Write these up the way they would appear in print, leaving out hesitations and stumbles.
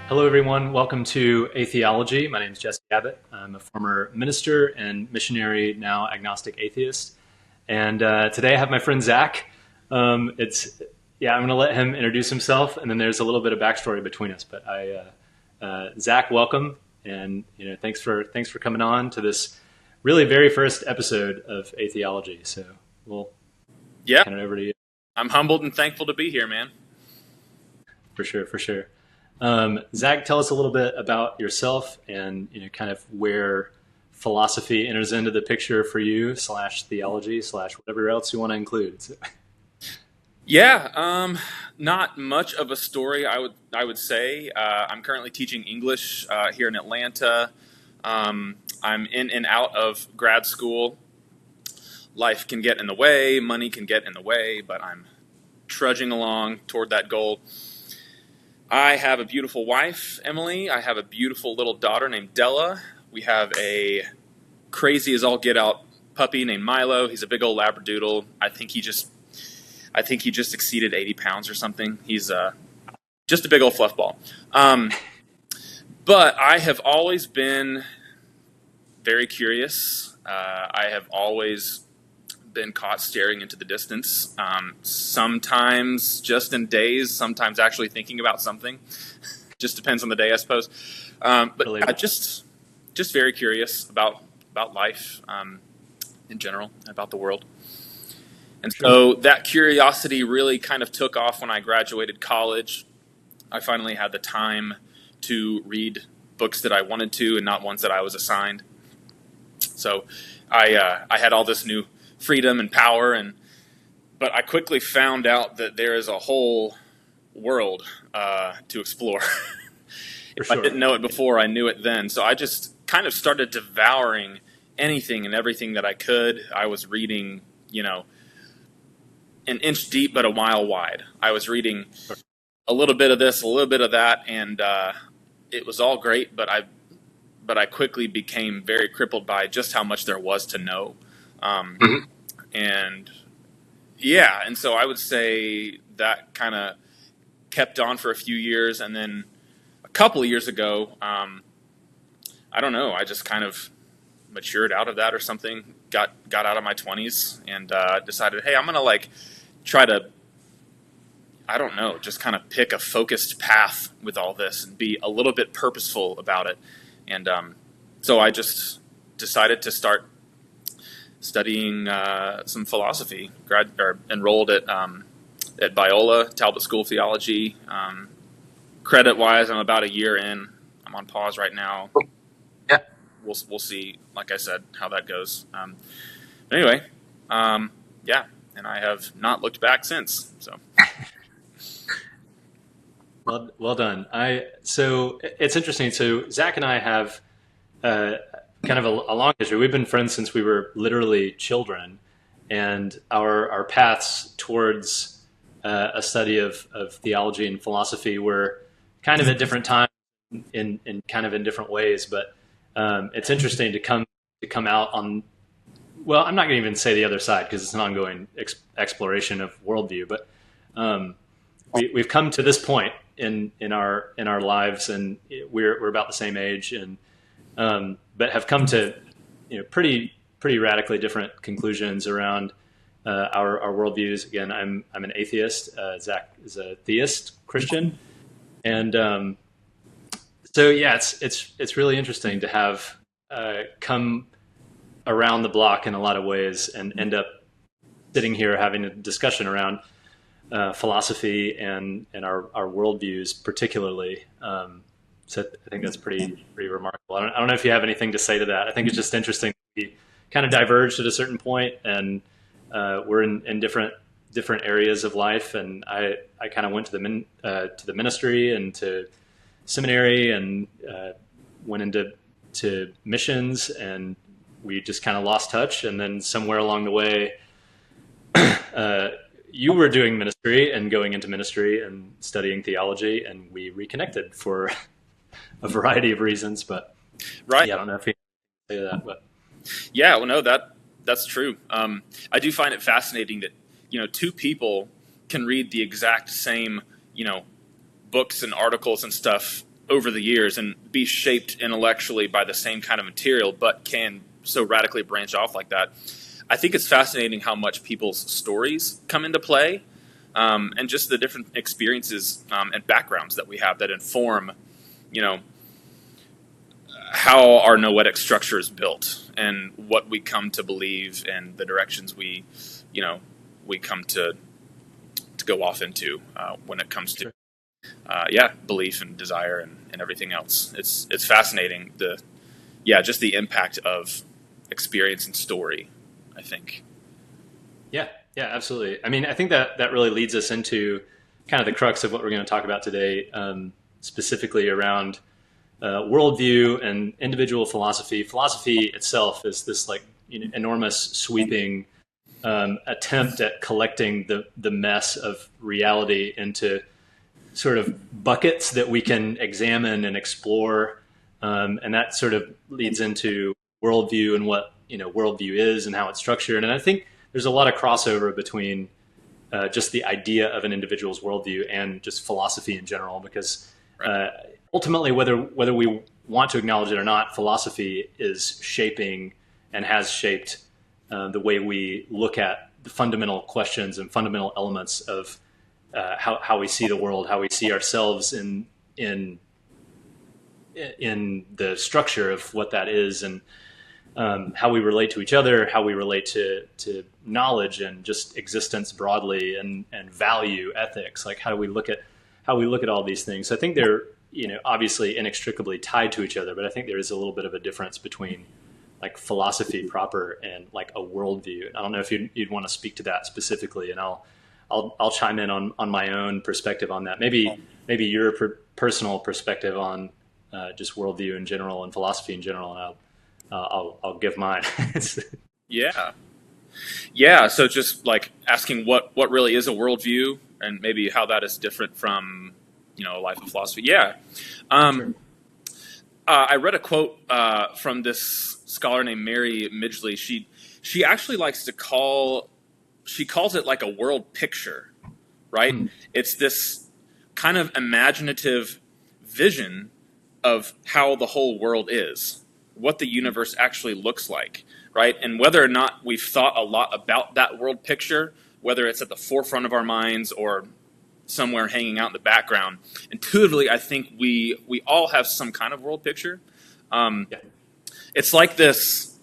Hello, everyone. Welcome to Ætheology. My name is Jesse Abbott. I'm a former minister and missionary, now agnostic atheist. And today I have my friend Zach. I'm going to let him introduce himself, and then there's a little bit of backstory between us. But Zach, welcome, and thanks for coming on to this really very first episode of Ætheology. So we'll hand it over to you. I'm humbled and thankful to be here, man. For sure. Zach, tell us a little bit about yourself and kind of where philosophy enters into the picture for you, /theology / whatever else you want to include. Not much of a story, I would say. I'm currently teaching English here in Atlanta. I'm in and out of grad school. Life can get in the way, money can get in the way, but I'm trudging along toward that goal. I have a beautiful wife, Emily. I have a beautiful little daughter named Della. We have a crazy as all get out puppy named Milo. He's a big old Labradoodle. I think he just exceeded 80 pounds or something. He's just a big old fluff ball. But I have always been very curious. I have always been caught staring into the distance, sometimes just in daze, sometimes actually thinking about something. Just depends on the day, I suppose. But just very curious about life in general, about the world. And so that curiosity really kind of took off when I graduated college. I finally had the time to read books that I wanted to and not ones that I was assigned. So I had all this new freedom and power, but I quickly found out that there is a whole world to explore. If I didn't know it before, I knew it then. So I just kind of started devouring anything and everything that I could. I was reading, an inch deep but a mile wide. I was reading a little bit of this, a little bit of that, and it was all great, but I quickly became very crippled by just how much there was to know. And so I would say that kind of kept on for a few years, and then a couple of years ago, I don't know, I just kind of matured out of that or something, got out of my 20s, and decided, hey, I'm gonna try to, I don't know, just kind of pick a focused path with all this and be a little bit purposeful about it. And so I just decided to start studying some philosophy. Enrolled at Biola, Talbot School of Theology. Credit-wise, I'm about a year in. I'm on pause right now. Yeah, we'll see. Like I said, how that goes. Anyway, and I have not looked back since. So, well done. So it's interesting. So Zach and I have kind of a long history. We've been friends since we were literally children, and our paths towards a study of theology and philosophy were kind of at different times in kind of in different ways. But it's interesting to come out on. Well, I'm not going to even say the other side because it's an ongoing exploration of worldview. But we've come to this point in our lives, and we're about the same age, and but have come to pretty radically different conclusions around our worldviews. Again, I'm an atheist. Zach is a theist Christian, and so it's really interesting to have come around the block in a lot of ways and end up sitting here having a discussion around philosophy and our worldviews particularly. So I think that's pretty remarkable. I don't know if you have anything to say to that. I think it's just interesting. We kind of diverged at a certain point, and we're in different areas of life. And I kind of went to the ministry and to seminary, and went into missions, and we just kind of lost touch. And then somewhere along the way, you were doing ministry and going into ministry and studying theology, and we reconnected for a variety of reasons. But right, I don't know if you can say that, but no, that's true. I do find it fascinating that two people can read the exact same books and articles and stuff over the years and be shaped intellectually by the same kind of material, but can so radically branch off like that. I think it's fascinating how much people's stories come into play, and just the different experiences and backgrounds that we have that inform, how our noetic structure is built and what we come to believe and the directions we come to go off into when it comes to belief and desire and everything else. It's fascinating just the impact of experience and story, I think. Yeah, absolutely. I mean, I think that really leads us into kind of the crux of what we're going to talk about today, specifically around worldview and individual philosophy. Philosophy itself is this enormous sweeping attempt at collecting the mess of reality into sort of buckets that we can examine and explore, and that sort of leads into worldview and what worldview is and how it's structured. And I think there's a lot of crossover between just the idea of an individual's worldview and just philosophy in general, because ultimately, whether we want to acknowledge it or not, philosophy is shaping and has shaped the way we look at the fundamental questions and fundamental elements of how we see the world, how we see ourselves in the structure of what that is, and how we relate to each other, how we relate to knowledge and just existence broadly, and value, ethics. Like how we look at all these things. So I think they're obviously inextricably tied to each other, but I think there is a little bit of a difference between like philosophy proper and like a worldview. I don't know if you'd want to speak to that specifically, and I'll chime in on my own perspective on that. Maybe your personal perspective on just worldview in general and philosophy in general, and I'll give mine. Yeah. So just like asking what really is a worldview, and maybe how that is different from a life of philosophy. Yeah. Sure. I read a quote from this scholar named Mary Midgley. She actually likes to she calls it like a world picture, right? It's this kind of imaginative vision of how the whole world is, what the universe actually looks like, right? And whether or not we've thought a lot about that world picture, whether it's at the forefront of our minds or somewhere hanging out in the background, intuitively, I think we all have some kind of world picture. It's like this,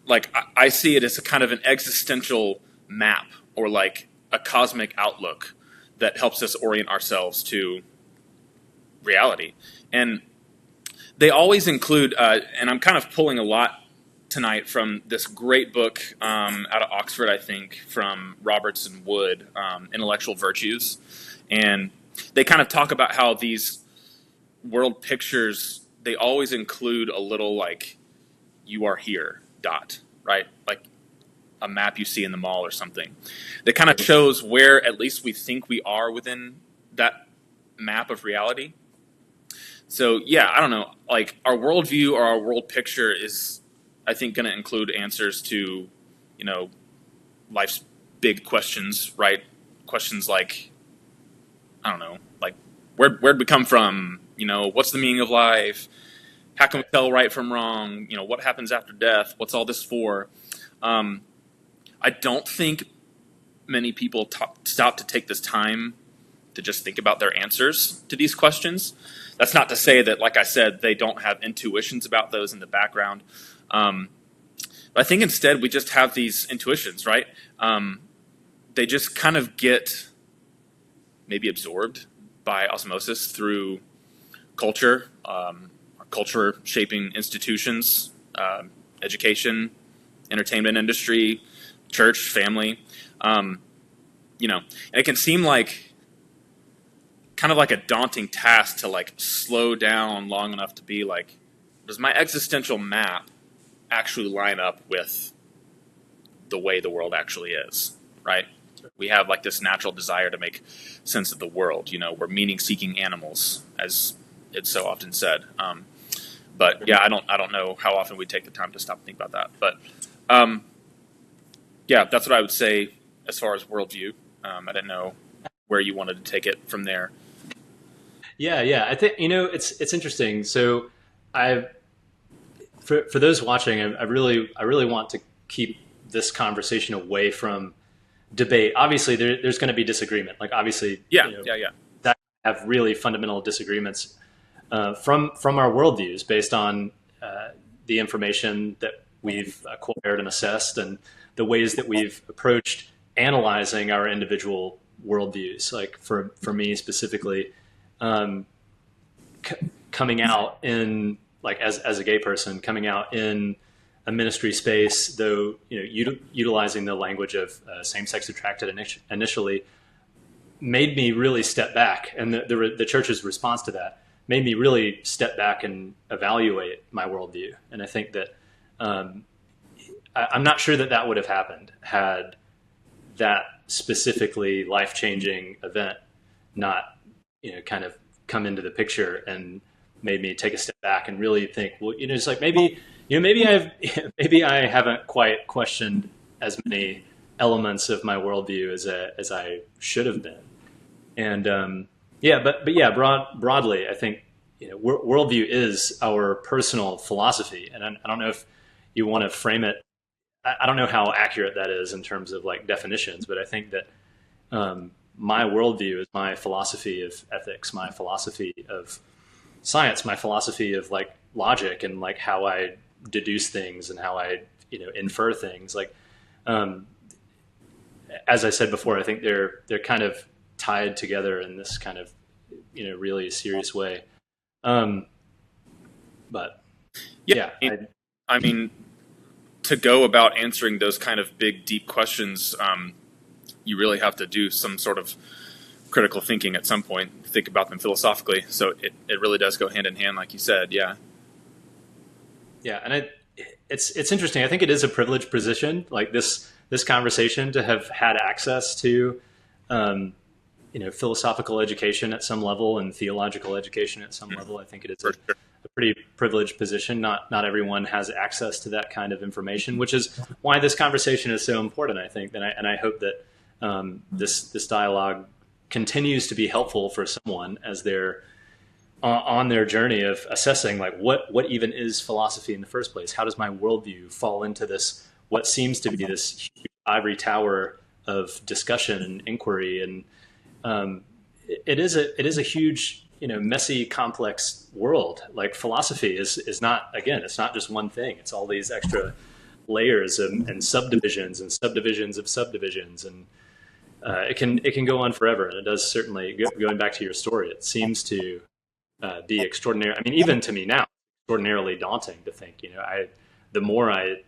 like I see it as a kind of an existential map, or like a cosmic outlook that helps us orient ourselves to reality. And they always include, and I'm kind of pulling a lot tonight from this great book out of Oxford, I think, from Roberts and Wood, Intellectual Virtues. And they kind of talk about how these world pictures, they always include a little like, you are here, dot, right? Like a map you see in the mall or something. That kind of shows where at least we think we are within that map of reality. So yeah, I don't know, like our worldview or our world picture is, I think, going to include answers to, life's big questions, right? Questions like, I don't know, like where'd we come from? What's the meaning of life? How can we tell right from wrong? What happens after death? What's all this for? I don't think many people stop to take this time to just think about their answers to these questions. That's not to say that, like I said, they don't have intuitions about those in the background. But I think instead we just have these intuitions, right? They just kind of get maybe absorbed by osmosis through culture, culture shaping institutions, education, entertainment industry, church, family. And it can seem like kind of like a daunting task to like slow down long enough to be like, does my existential map actually line up with the way the world actually is, right? We have like this natural desire to make sense of the world. We're meaning-seeking animals, as it's so often said. But yeah, I don't know how often we take the time to stop and think about that. But yeah, that's what I would say as far as worldview. I didn't know where you wanted to take it from there. Yeah. I think, it's interesting. So I, for those watching, I really want to keep this conversation away from debate. Obviously there's going to be disagreement. Like obviously, Yeah, yeah. that have really fundamental disagreements from our worldviews based on the information that we've acquired and assessed, and the ways that we've approached analyzing our individual worldviews. Like for me specifically, um, coming out in like as a gay person, coming out in a ministry space, though utilizing the language of same-sex attracted initially, made me really step back, and the church's response to that made me really step back and evaluate my worldview. And I think that I'm not sure that would have happened had that specifically life-changing event not kind of come into the picture and made me take a step back and really think, well, it's like maybe I haven't quite questioned as many elements of my worldview as I should have been. And broadly, I think worldview is our personal philosophy, and I don't know if you want to frame it. I don't know how accurate that is in terms of like definitions, but I think that my worldview is my philosophy of ethics, my philosophy of science, my philosophy of like logic, and like how I deduce things and how I infer things. Like as I said before, I think they're kind of tied together in this kind of really serious way. But yeah, I mean, to go about answering those kind of big, deep questions, you really have to do some sort of critical thinking at some point, think about them philosophically. So it really does go hand in hand, like you said. Yeah. Yeah. And it's interesting. I think it is a privileged position, like this conversation, to have had access to, philosophical education at some level and theological education at some level. I think it is a pretty privileged position. Not everyone has access to that kind of information, which is why this conversation is so important, I think. And I hope that this dialogue continues to be helpful for someone as they're on their journey of assessing like what even is philosophy in the first place. How does my worldview fall into this, what seems to be this huge ivory tower of discussion and inquiry? And it is a huge, messy, complex world. Like philosophy is not, again, it's not just one thing. It's all these extra layers and subdivisions and subdivisions of subdivisions. And it can go on forever. And it does certainly, going back to your story, it seems to be extraordinary. I mean, even to me now, extraordinarily daunting to think, the more I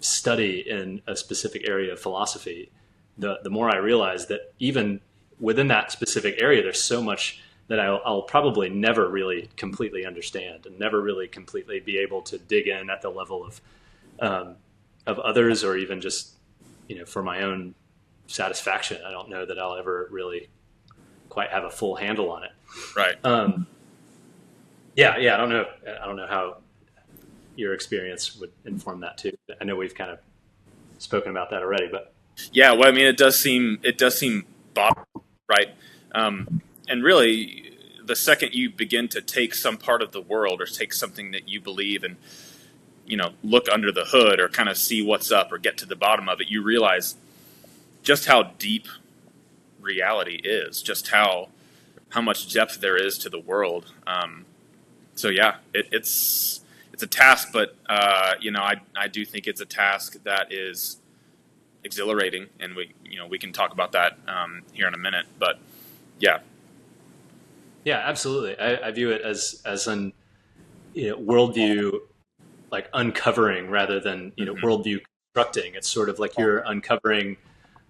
study in a specific area of philosophy, the more I realize that even within that specific area, there's so much that I'll probably never really completely understand, and never really completely be able to dig in at the level of others, or even just, for my own satisfaction. I don't know that I'll ever really quite have a full handle on it. Right. Yeah. I don't know how your experience would inform that too. I know we've kind of spoken about that already, but yeah, well, I mean, it does seem bottom, right? And really, the second you begin to take some part of the world, or take something that you believe and, look under the hood, or kind of see what's up, or get to the bottom of it, you realize just how deep reality is, just how much depth there is to the world. So yeah, it's a task, but I do think it's a task that is exhilarating, and we can talk about that here in a minute. But yeah, absolutely. I view it as an worldview, like uncovering rather than worldview constructing. It's sort of like you're uncovering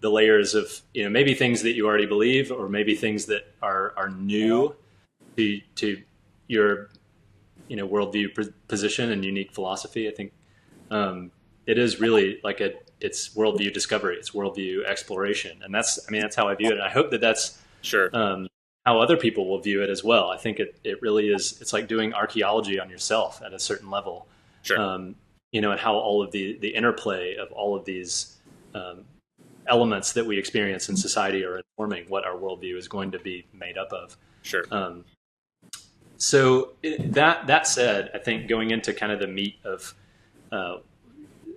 the layers of maybe things that you already believe, or maybe things that are new to your worldview position and unique philosophy. I think it is really like it's worldview discovery, it's worldview exploration, and that's how I view it. And I hope that that's sure how other people will view it as well. I think it really is. It's like doing archaeology on yourself at a certain level. Sure. And how all of the interplay of all of these elements that we experience in society are informing what our worldview is going to be made up of. Sure. That said, I think going into kind of the meat of uh,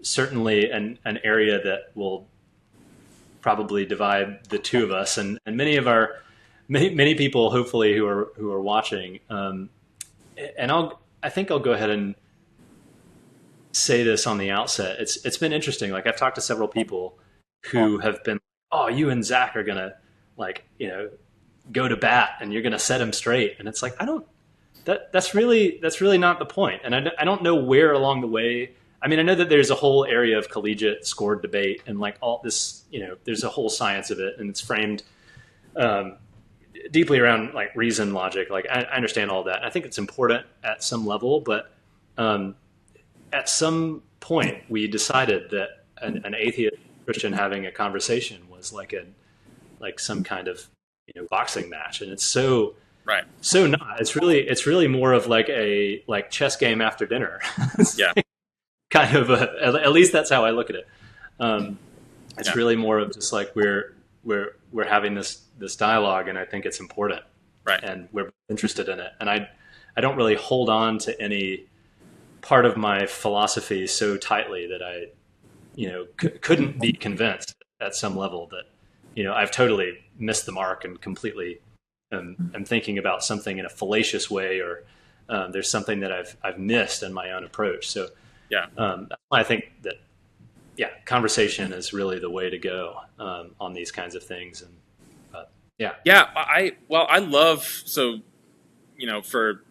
certainly an area that will probably divide the two of us and many people hopefully who are watching. And I think I'll go ahead and say this on the outset. It's been interesting. Like I've talked to several people who have been, oh, you and Zach are gonna like go to bat and you're gonna set him straight. And it's like I don't. That's really not the point. And I don't know where along the way. I mean, I know that there's a whole area of collegiate scored debate and like all this. There's a whole science of it, and it's framed deeply around like reason, logic. Like I understand all that. And I think it's important at some level, but at some point we decided that an atheist Christian having a conversation was like some kind of boxing match, and it's so Right. so not. It's really more of like a chess game after dinner. Yeah. Kind of at least that's how I look at it. It's Yeah. really more of just like we're having this dialogue, and I think it's important, Right. and we're interested in it. And I don't really hold on to any part of my philosophy so tightly that I couldn't be convinced at some level that I've totally missed the mark and completely am thinking about something in a fallacious way, or there's something that I've missed in my own approach. So Yeah. that's why I think that conversation is really the way to go on these kinds of things. And yeah, Yeah. I love, so, for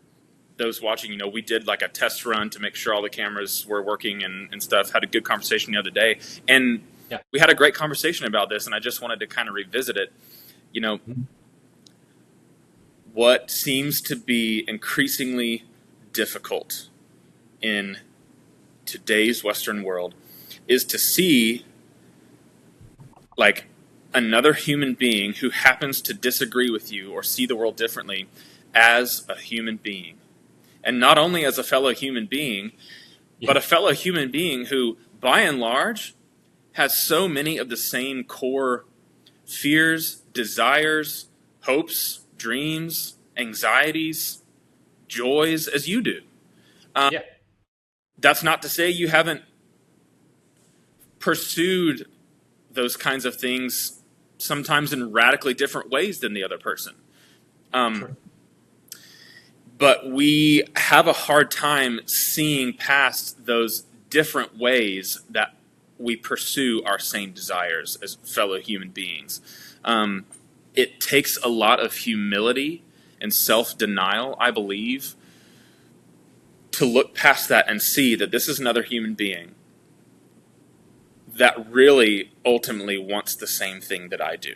those watching, we did like a test run to make sure all the cameras were working and stuff. Had a good conversation the other day, and Yeah. we had a great conversation about this, and I just wanted to kind of revisit it. What seems to be increasingly difficult in today's Western world is to see like another human being who happens to disagree with you or see the world differently as a human being. And not only as a fellow human being, but a fellow human being who, by and large, has so many of the same core fears, desires, hopes, dreams, anxieties, joys as you do. yeah, That's not to say you haven't pursued those kinds of things sometimes in radically different ways than the other person. sure. But we have a hard time seeing past those different ways that we pursue our same desires as fellow human beings. It takes a lot of humility and self-denial, I believe, to look past that and see that this is another human being that really ultimately wants the same thing that I do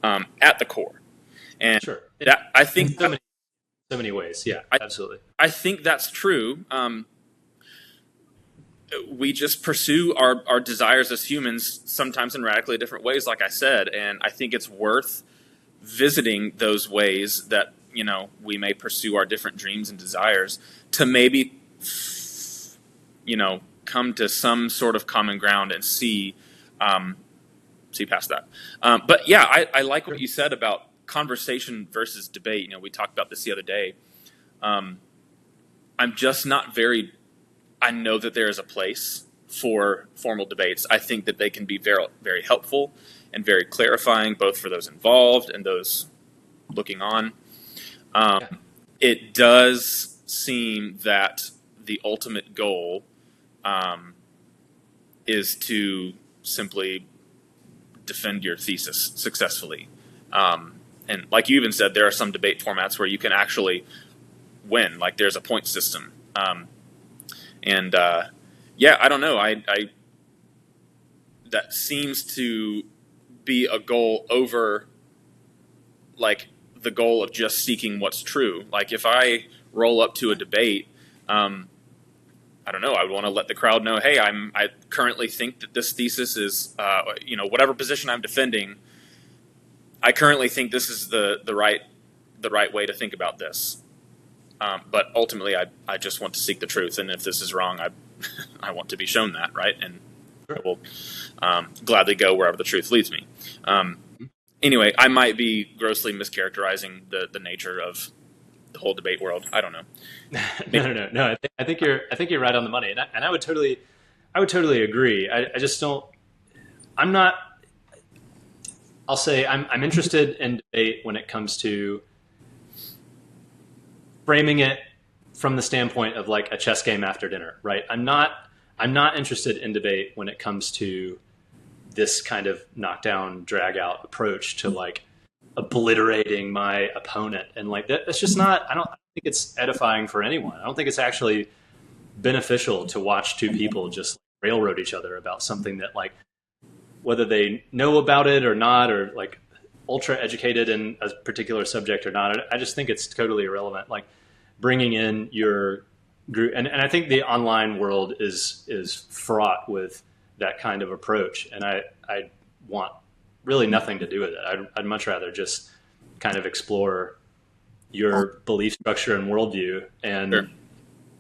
at the core. And Sure. that I think In so many ways. Yeah, absolutely. I think that's true. We just pursue our desires as humans sometimes in radically different ways, like I said, and I think it's worth visiting those ways that we may pursue our different dreams and desires to maybe come to some sort of common ground and see past that. But yeah, I like what you said about conversation versus debate. We talked about this the other day. I'm just not very. I know that there is a place for formal debates. I think that they can be very, very helpful and very clarifying, both for those involved and those looking on. It does seem that the ultimate goal is to simply defend your thesis successfully. And like you even said, there are some debate formats where you can actually win. Like there's a point system. I don't know. I that seems to be a goal over like the goal of just seeking what's true. Like if I roll up to a debate, I don't know, I would want to let the crowd know, hey, I currently think that this thesis is, whatever position I'm defending, I currently think this is the right way to think about this. But ultimately, I just want to seek the truth, and if this is wrong, I want to be shown that, right? And I will gladly go wherever the truth leads me. Anyway, I might be grossly mischaracterizing the nature of the whole debate world. I don't know. No. I think you're right on the money, and I would totally agree. I just don't. I'm not. I'll say I'm interested in debate when it comes to framing it from the standpoint of like a chess game after dinner, right? I'm not interested in debate when it comes to this kind of knockdown, drag out approach to like obliterating my opponent. And like that's just not, I don't think it's edifying for anyone. I don't think it's actually beneficial to watch two people just railroad each other about something that like, whether they know about it or not, or like ultra educated in a particular subject or not. I just think it's totally irrelevant. Like bringing in your group, and I think the online world is fraught with that kind of approach. And I want really nothing to do with it. I'd much rather just kind of explore your belief structure and worldview and Sure.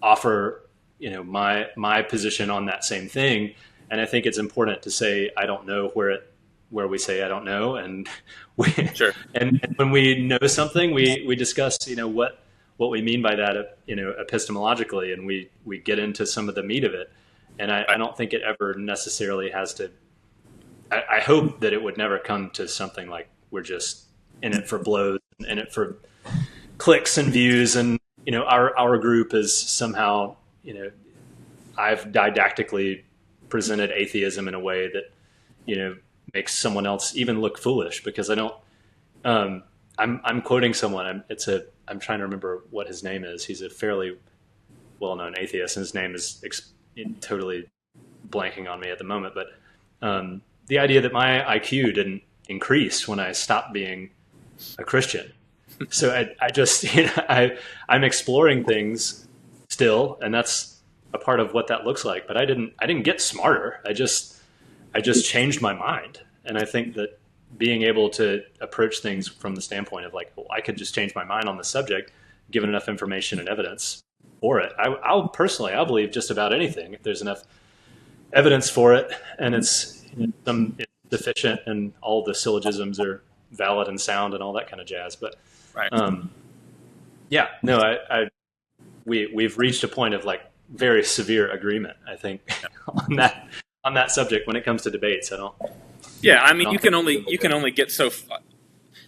offer, my position on that same thing. And I think it's important to say, I don't know where we say, I don't know. And Sure. and when we know something, we discuss, what we mean by that, epistemologically, and we get into some of the meat of it. And I don't think it ever necessarily has to, I hope that it would never come to something like we're just in it for blows, in it for clicks and views. And, our group is somehow, I've didactically presented atheism in a way that, makes someone else even look foolish, because I don't, I'm quoting someone, I'm trying to remember what his name is. He's a fairly well-known atheist, and his name is totally blanking on me at the moment. But the idea that my IQ didn't increase when I stopped being a Christian. So I just, I'm exploring things still, and that's a part of what that looks like. But I didn't get smarter. I just changed my mind. And I think that being able to approach things from the standpoint of like, well, I could just change my mind on the subject, given enough information and evidence for it. I'll believe just about anything if there's enough evidence for it, and it's sufficient, and all the syllogisms are valid and sound and all that kind of jazz. But Right. we've reached a point of like very severe agreement, I think, on that subject when it comes to debates. Yeah, I mean, you can only get so.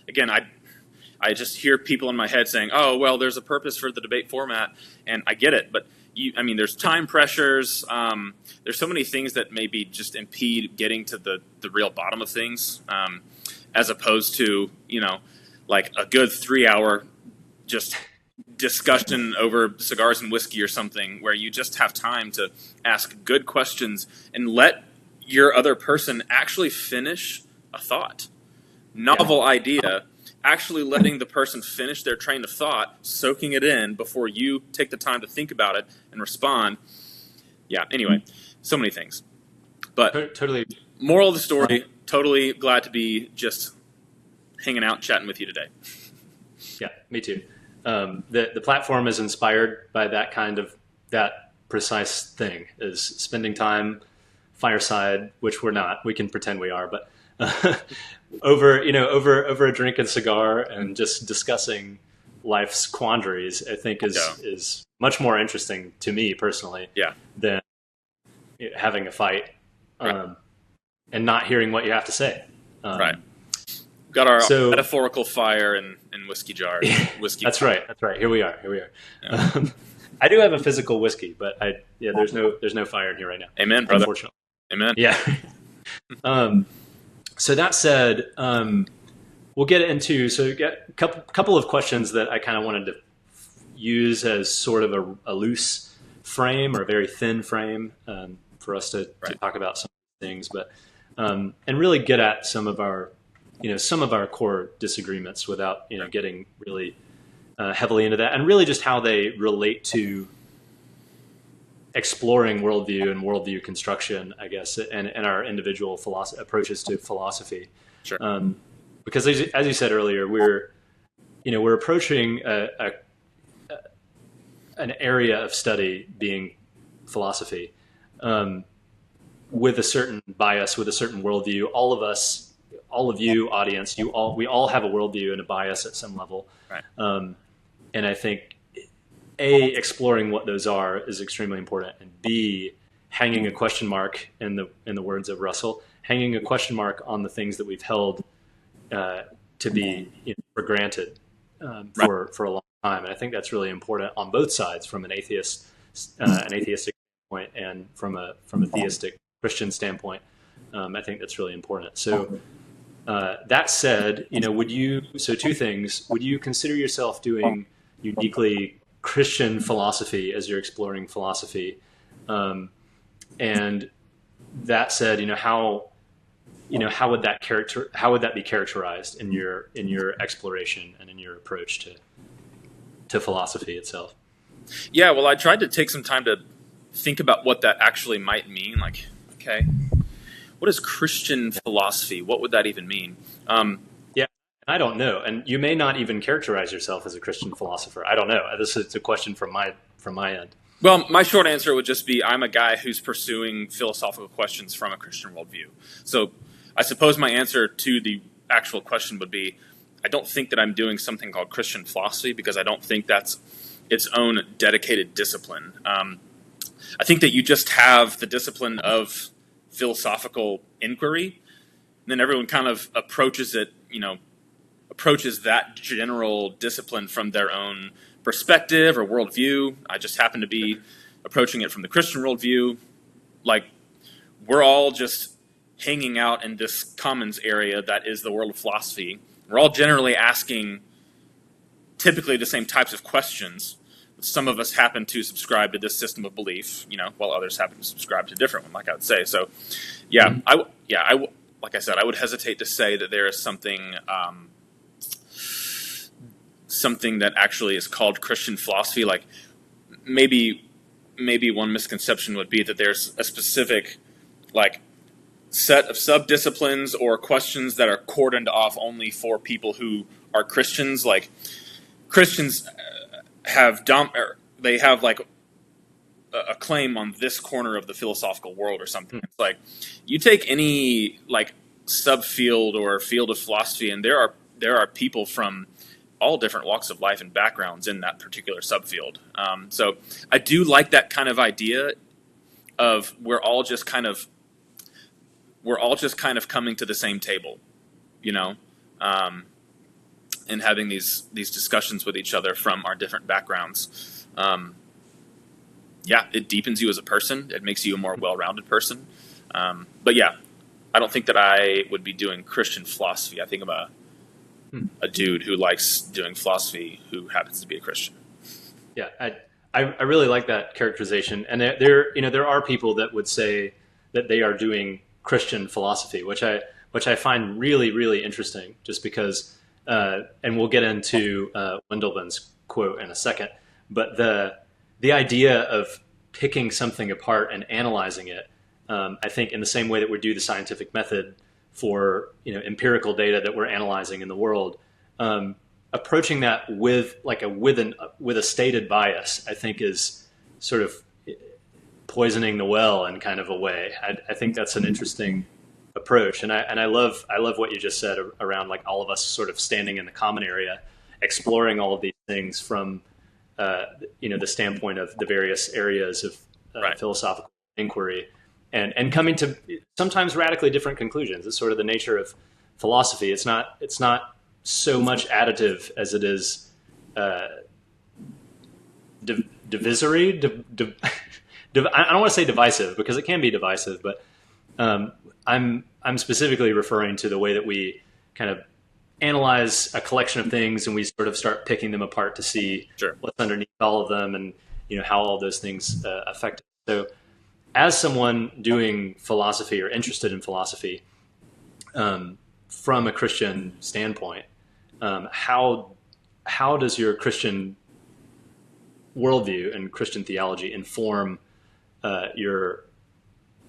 Again, I just hear people in my head saying, "Oh, well, there's a purpose for the debate format," and I get it, but there's time pressures. There's so many things that maybe just impede getting to the real bottom of things, as opposed to like a good 3-hour just discussion over cigars and whiskey or something, where you just have time to ask good questions and let your other person actually finish a thought. Novel idea, actually letting the person finish their train of thought, soaking it in before you take the time to think about it and respond. Yeah, anyway, so many things. But totally. Moral of the story, totally glad to be just hanging out, chatting with you today. Yeah, me too. The platform is inspired by that precise thing, is spending time fireside, which we're not. We can pretend we are, but over a drink and cigar and just discussing life's quandaries, I think is much more interesting to me personally. Yeah. Than having a fight and not hearing what you have to say. Right. Got our metaphorical fire and whiskey jar. Whiskey. That's right. Here we are. Yeah. I do have a physical whiskey, but there's no fire in here right now. Amen, brother. Unfortunately. Amen. Yeah. So that said, we'll get into a couple of questions that I kind of wanted to use as sort of a loose frame, or a very thin frame, for us to talk about some things, but and really get at some of our core disagreements without getting really heavily into that, and really just how they relate to exploring worldview and worldview construction, I guess, and our individual approaches to philosophy. Sure. Because as you said earlier, we're approaching an area of study, being philosophy, with a certain bias, with a certain worldview. All of us, all of you, audience, we all have a worldview and a bias at some level. Right. And I think A, exploring what those are is extremely important, and B, hanging a question mark, in the words of Russell, hanging a question mark on the things that we've held to be, for granted, Right. for a long time. And I think that's really important on both sides, from an atheistic standpoint and from a theistic Christian standpoint. I think that's really important. So that said, so two things: would you consider yourself doing uniquely Christian philosophy as you're exploring philosophy? And that said, how would that be characterized in your exploration and in your approach to philosophy itself? Yeah, well, I tried to take some time to think about what that actually might mean. Like, okay, what is Christian philosophy? What would that even mean? Yeah, I don't know, and you may not even characterize yourself as a Christian philosopher. I don't know. This is a question from my end. Well, my short answer would just be I'm a guy who's pursuing philosophical questions from a Christian worldview. So I suppose my answer to the actual question would be I don't think that I'm doing something called Christian philosophy, because I don't think that's its own dedicated discipline. I think that you just have the discipline of philosophical inquiry, and then everyone kind of approaches that general discipline from their own perspective or worldview. I just happen to be approaching it from the Christian worldview. Like, we're all just hanging out in this commons area that is the world of philosophy. We're all generally asking typically the same types of questions. Some of us happen to subscribe to this system of belief, while others happen to subscribe to a different one, like I would say. So, yeah, Mm-hmm. like I said, I would hesitate to say that there is something that actually is called Christian philosophy. Like, maybe one misconception would be that there's a specific set of sub-disciplines or questions that are cordoned off only for people who are Christians. Like, Christians have a claim on this corner of the philosophical world or something. It's like you take any subfield or field of philosophy, and there are people from all different walks of life and backgrounds in that particular subfield. So I do like that kind of idea of we're all just kind of coming to the same table, and having these discussions with each other from our different backgrounds. It deepens you as a person. It makes you a more well-rounded person. But yeah, I don't think that I would be doing Christian philosophy. I think I'm a dude who likes doing philosophy who happens to be a Christian. Yeah, I really like that characterization. And there are people that would say that they are doing Christian philosophy, which I find really, really interesting, just because, and we'll get into Wendelben's quote in a second, but the idea of picking something apart and analyzing it, I think in the same way that we do the scientific method for empirical data that we're analyzing in the world, approaching that with a stated bias, I think is sort of poisoning the well in kind of a way. I think that's an interesting approach, and I love what you just said around all of us sort of standing in the common area, exploring all of these things from the standpoint of the various areas of Right. philosophical inquiry, and coming to sometimes radically different conclusions. It's sort of the nature of philosophy. It's not so much additive as it is divisory. I don't want to say divisive, because it can be divisive, but I'm specifically referring to the way that we kind of analyze a collection of things, and we sort of start picking them apart to see Sure. what's underneath all of them, and how all those things affect it. So, as someone doing philosophy or interested in philosophy from a Christian standpoint, how does your Christian worldview and Christian theology inform your?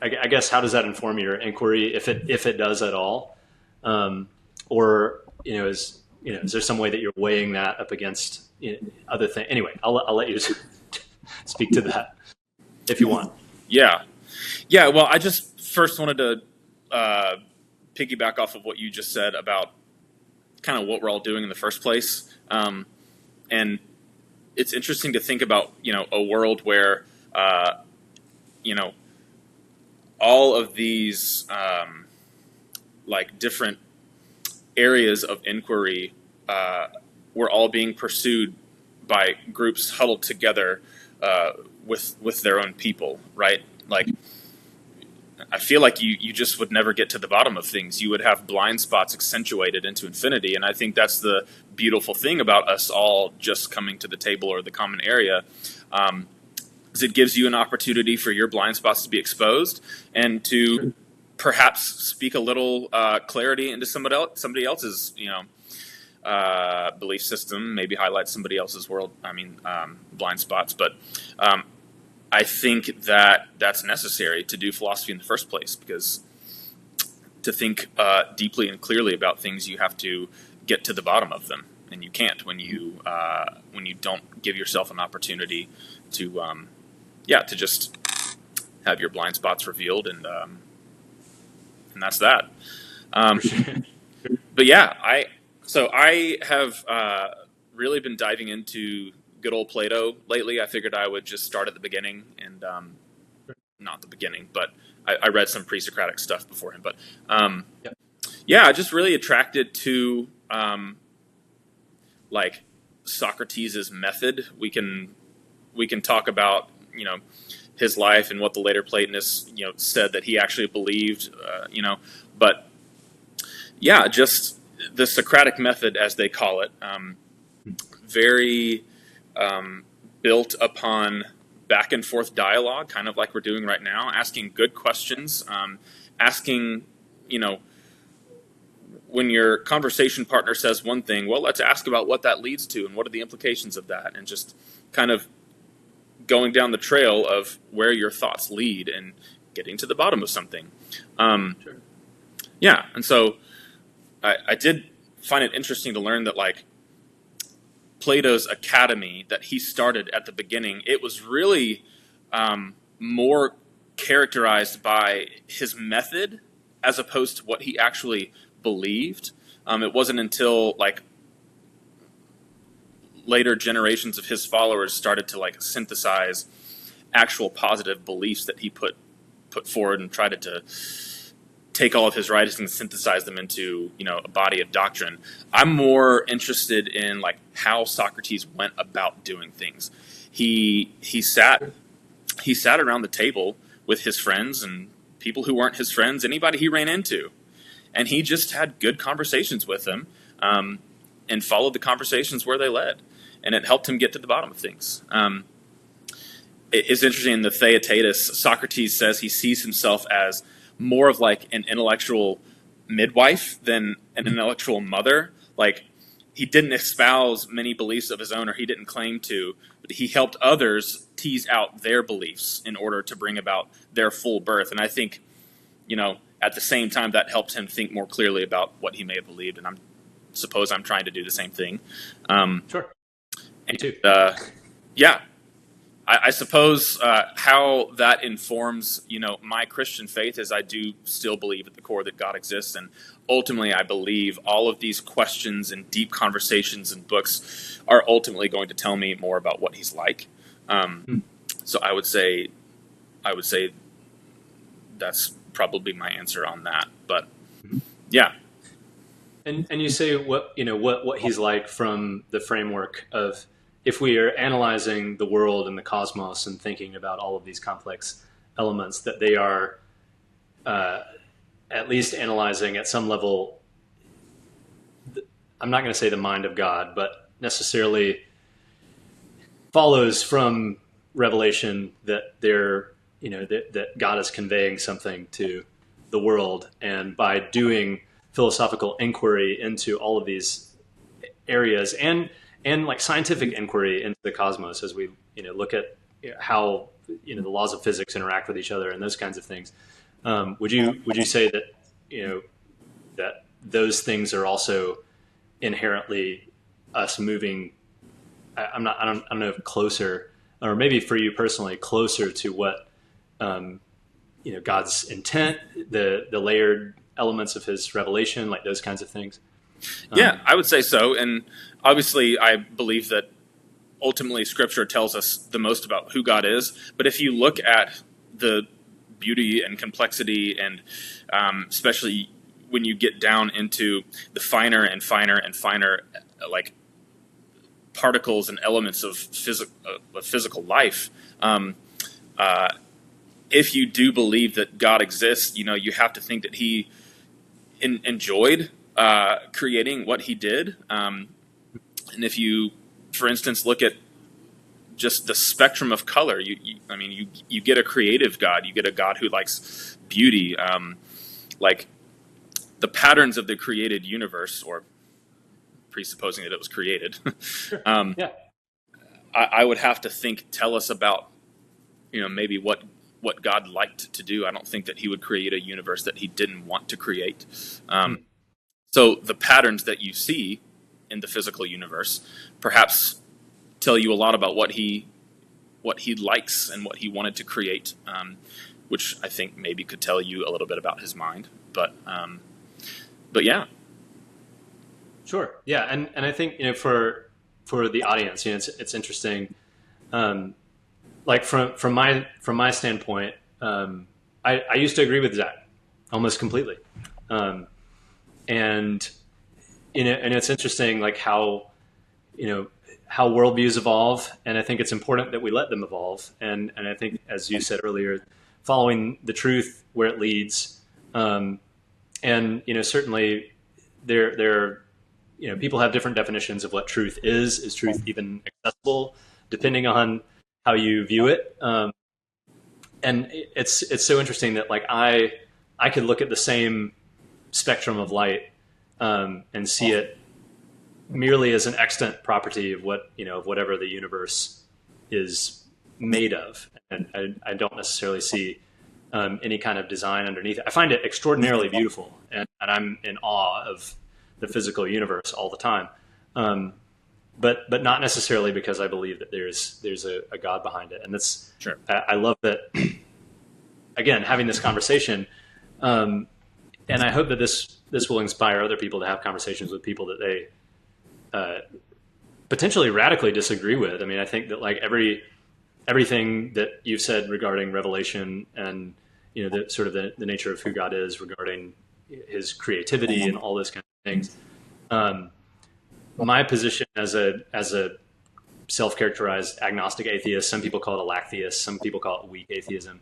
I guess, how does that inform your inquiry, if it does at all, or is there some way that you're weighing that up against other things? Anyway, I'll let you speak to that if you want. Yeah. Well, I just first wanted to piggyback off of what you just said about kind of what we're all doing in the first place. And it's interesting to think about, a world where, you know, all of these like different areas of inquiry were all being pursued by groups huddled together with their own people, right? Like, I feel like you just would never get to the bottom of things. You would have blind spots accentuated into infinity, and I think that's the beautiful thing about us all just coming to the table or the common area. Is it gives you an opportunity for your blind spots to be exposed and to perhaps speak a little clarity into somebody else's, belief system, maybe highlight somebody else's blind spots. But I think that that's necessary to do philosophy in the first place, because to think deeply and clearly about things, you have to get to the bottom of them, and you can't when you don't give yourself an opportunity to just have your blind spots revealed, and that's that. But yeah, I have really been diving into good old Plato lately. I figured I would just start at the beginning, and not the beginning, but I read some pre-Socratic stuff before him. But I just really attracted to like Socrates' method. We can talk about his life and what the later Platonists said that he actually believed, but yeah, just the Socratic method, as they call it, very built upon back and forth dialogue, kind of like we're doing right now, asking good questions, asking, when your conversation partner says one thing, well, let's ask about what that leads to and what are the implications of that, and just kind of going down the trail of where your thoughts lead and getting to the bottom of something. Sure. Yeah, and so I did find it interesting to learn that, like, Plato's academy that he started at the beginning, it was really more characterized by his method as opposed to what he actually believed. It wasn't until, like, later generations of his followers started to, like, synthesize actual positive beliefs that he put forward and tried to take all of his writings and synthesize them into, a body of doctrine. I'm more interested in, like, how Socrates went about doing things. He sat around the table with his friends and people who weren't his friends, anybody he ran into, and he just had good conversations with them, and followed the conversations where they led, and it helped him get to the bottom of things. It's interesting, in the Theaetetus, Socrates says he sees himself as more of like an intellectual midwife than an intellectual mother. Like, he didn't espouse many beliefs of his own, or he didn't claim to, but he helped others tease out their beliefs in order to bring about their full birth. And I think, at the same time, that helped him think more clearly about what he may have believed. And suppose I'm trying to do the same thing. Sure. Me too. Yeah. I suppose how that informs, my Christian faith is I do still believe at the core that God exists, and ultimately I believe all of these questions and deep conversations and books are ultimately going to tell me more about what He's like. So I would say that's probably my answer on that. But yeah. And you say what He's like from the framework of, if we are analyzing the world and the cosmos and thinking about all of these complex elements, that they are at least analyzing at some level, I'm not going to say the mind of God, but necessarily follows from revelation that that God is conveying something to the world. And by doing philosophical inquiry into all of these areas and like scientific inquiry into the cosmos, as we look at how the laws of physics interact with each other and those kinds of things, would you say that that those things are also inherently us moving? I don't know if closer, or maybe for you personally, closer to what God's intent, the layered elements of His revelation, like those kinds of things. Yeah, I would say so. And obviously, I believe that ultimately Scripture tells us the most about who God is. But if you look at the beauty and complexity, and especially when you get down into the finer and finer and finer, like particles and elements of physical life, if you do believe that God exists, you have to think that He enjoyed creating what He did. And if you, for instance, look at just the spectrum of color, you get a creative God. You get a God who likes beauty, like the patterns of the created universe, or presupposing that it was created. Yeah. I would have to tell us about, maybe what God liked to do. I don't think that He would create a universe that He didn't want to create. So the patterns that you see in the physical universe perhaps tell you a lot about what he likes and what He wanted to create, which I think maybe could tell you a little bit about His mind. But yeah. Sure. Yeah. And I think, for the audience, it's interesting. Like from my standpoint, I used to agree with Zach almost completely. And it's interesting, like how worldviews evolve. And I think it's important that we let them evolve. And I think, as you said earlier, following the truth where it leads. And, certainly there, people have different definitions of what truth is. Is truth even accessible, depending on how you view it? And it's so interesting that, like, I could look at the same spectrum of light and see it merely as an extant property of of whatever the universe is made of, and I don't necessarily see any kind of design underneath it. I find it extraordinarily beautiful, and I'm in awe of the physical universe all the time, but not necessarily because I believe that there's a God behind it. And that's sure. I love that. Again, having this conversation, and I hope that this will inspire other people to have conversations with people that they potentially radically disagree with. I mean, I think that, like, everything that you've said regarding Revelation and the sort of the nature of who God is, regarding His creativity and all those kind of things. My position as a self-characterized agnostic atheist, some people call it a lack theist, some people call it weak atheism.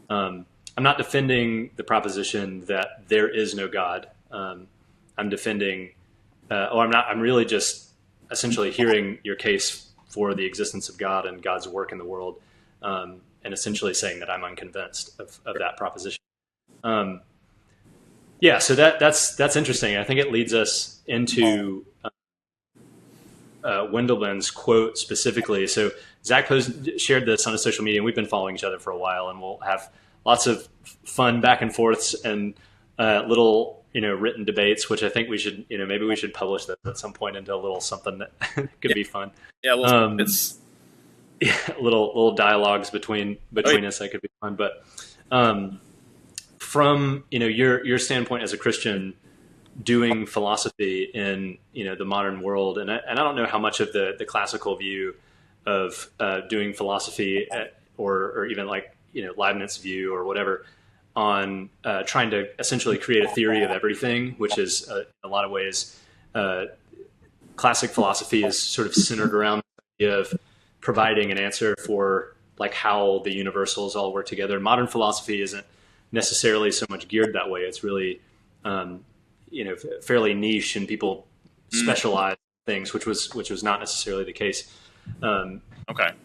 I'm not defending the proposition that there is no God. I'm defending, I'm really just essentially hearing your case for the existence of God and God's work in the world, and essentially saying that I'm unconvinced of that proposition. Yeah, so that's interesting. I think it leads us into Wendelman's quote specifically. So Zach shared this on his social media, and we've been following each other for a while, and we'll have lots of fun back and forths and little written debates, which I think we should maybe we should publish that at some point into a little something that could be fun. Yeah, it's little dialogues between us that could be fun. But from your standpoint as a Christian doing philosophy in the modern world, and I don't know how much of the classical view of doing philosophy or even like Leibniz view or whatever on trying to essentially create a theory of everything, which is in a lot of ways classic philosophy is sort of centered around the idea of providing an answer for like how the universals all work together. Modern philosophy isn't necessarily so much geared that way. It's really fairly niche, and people specialize in things, which was not necessarily the case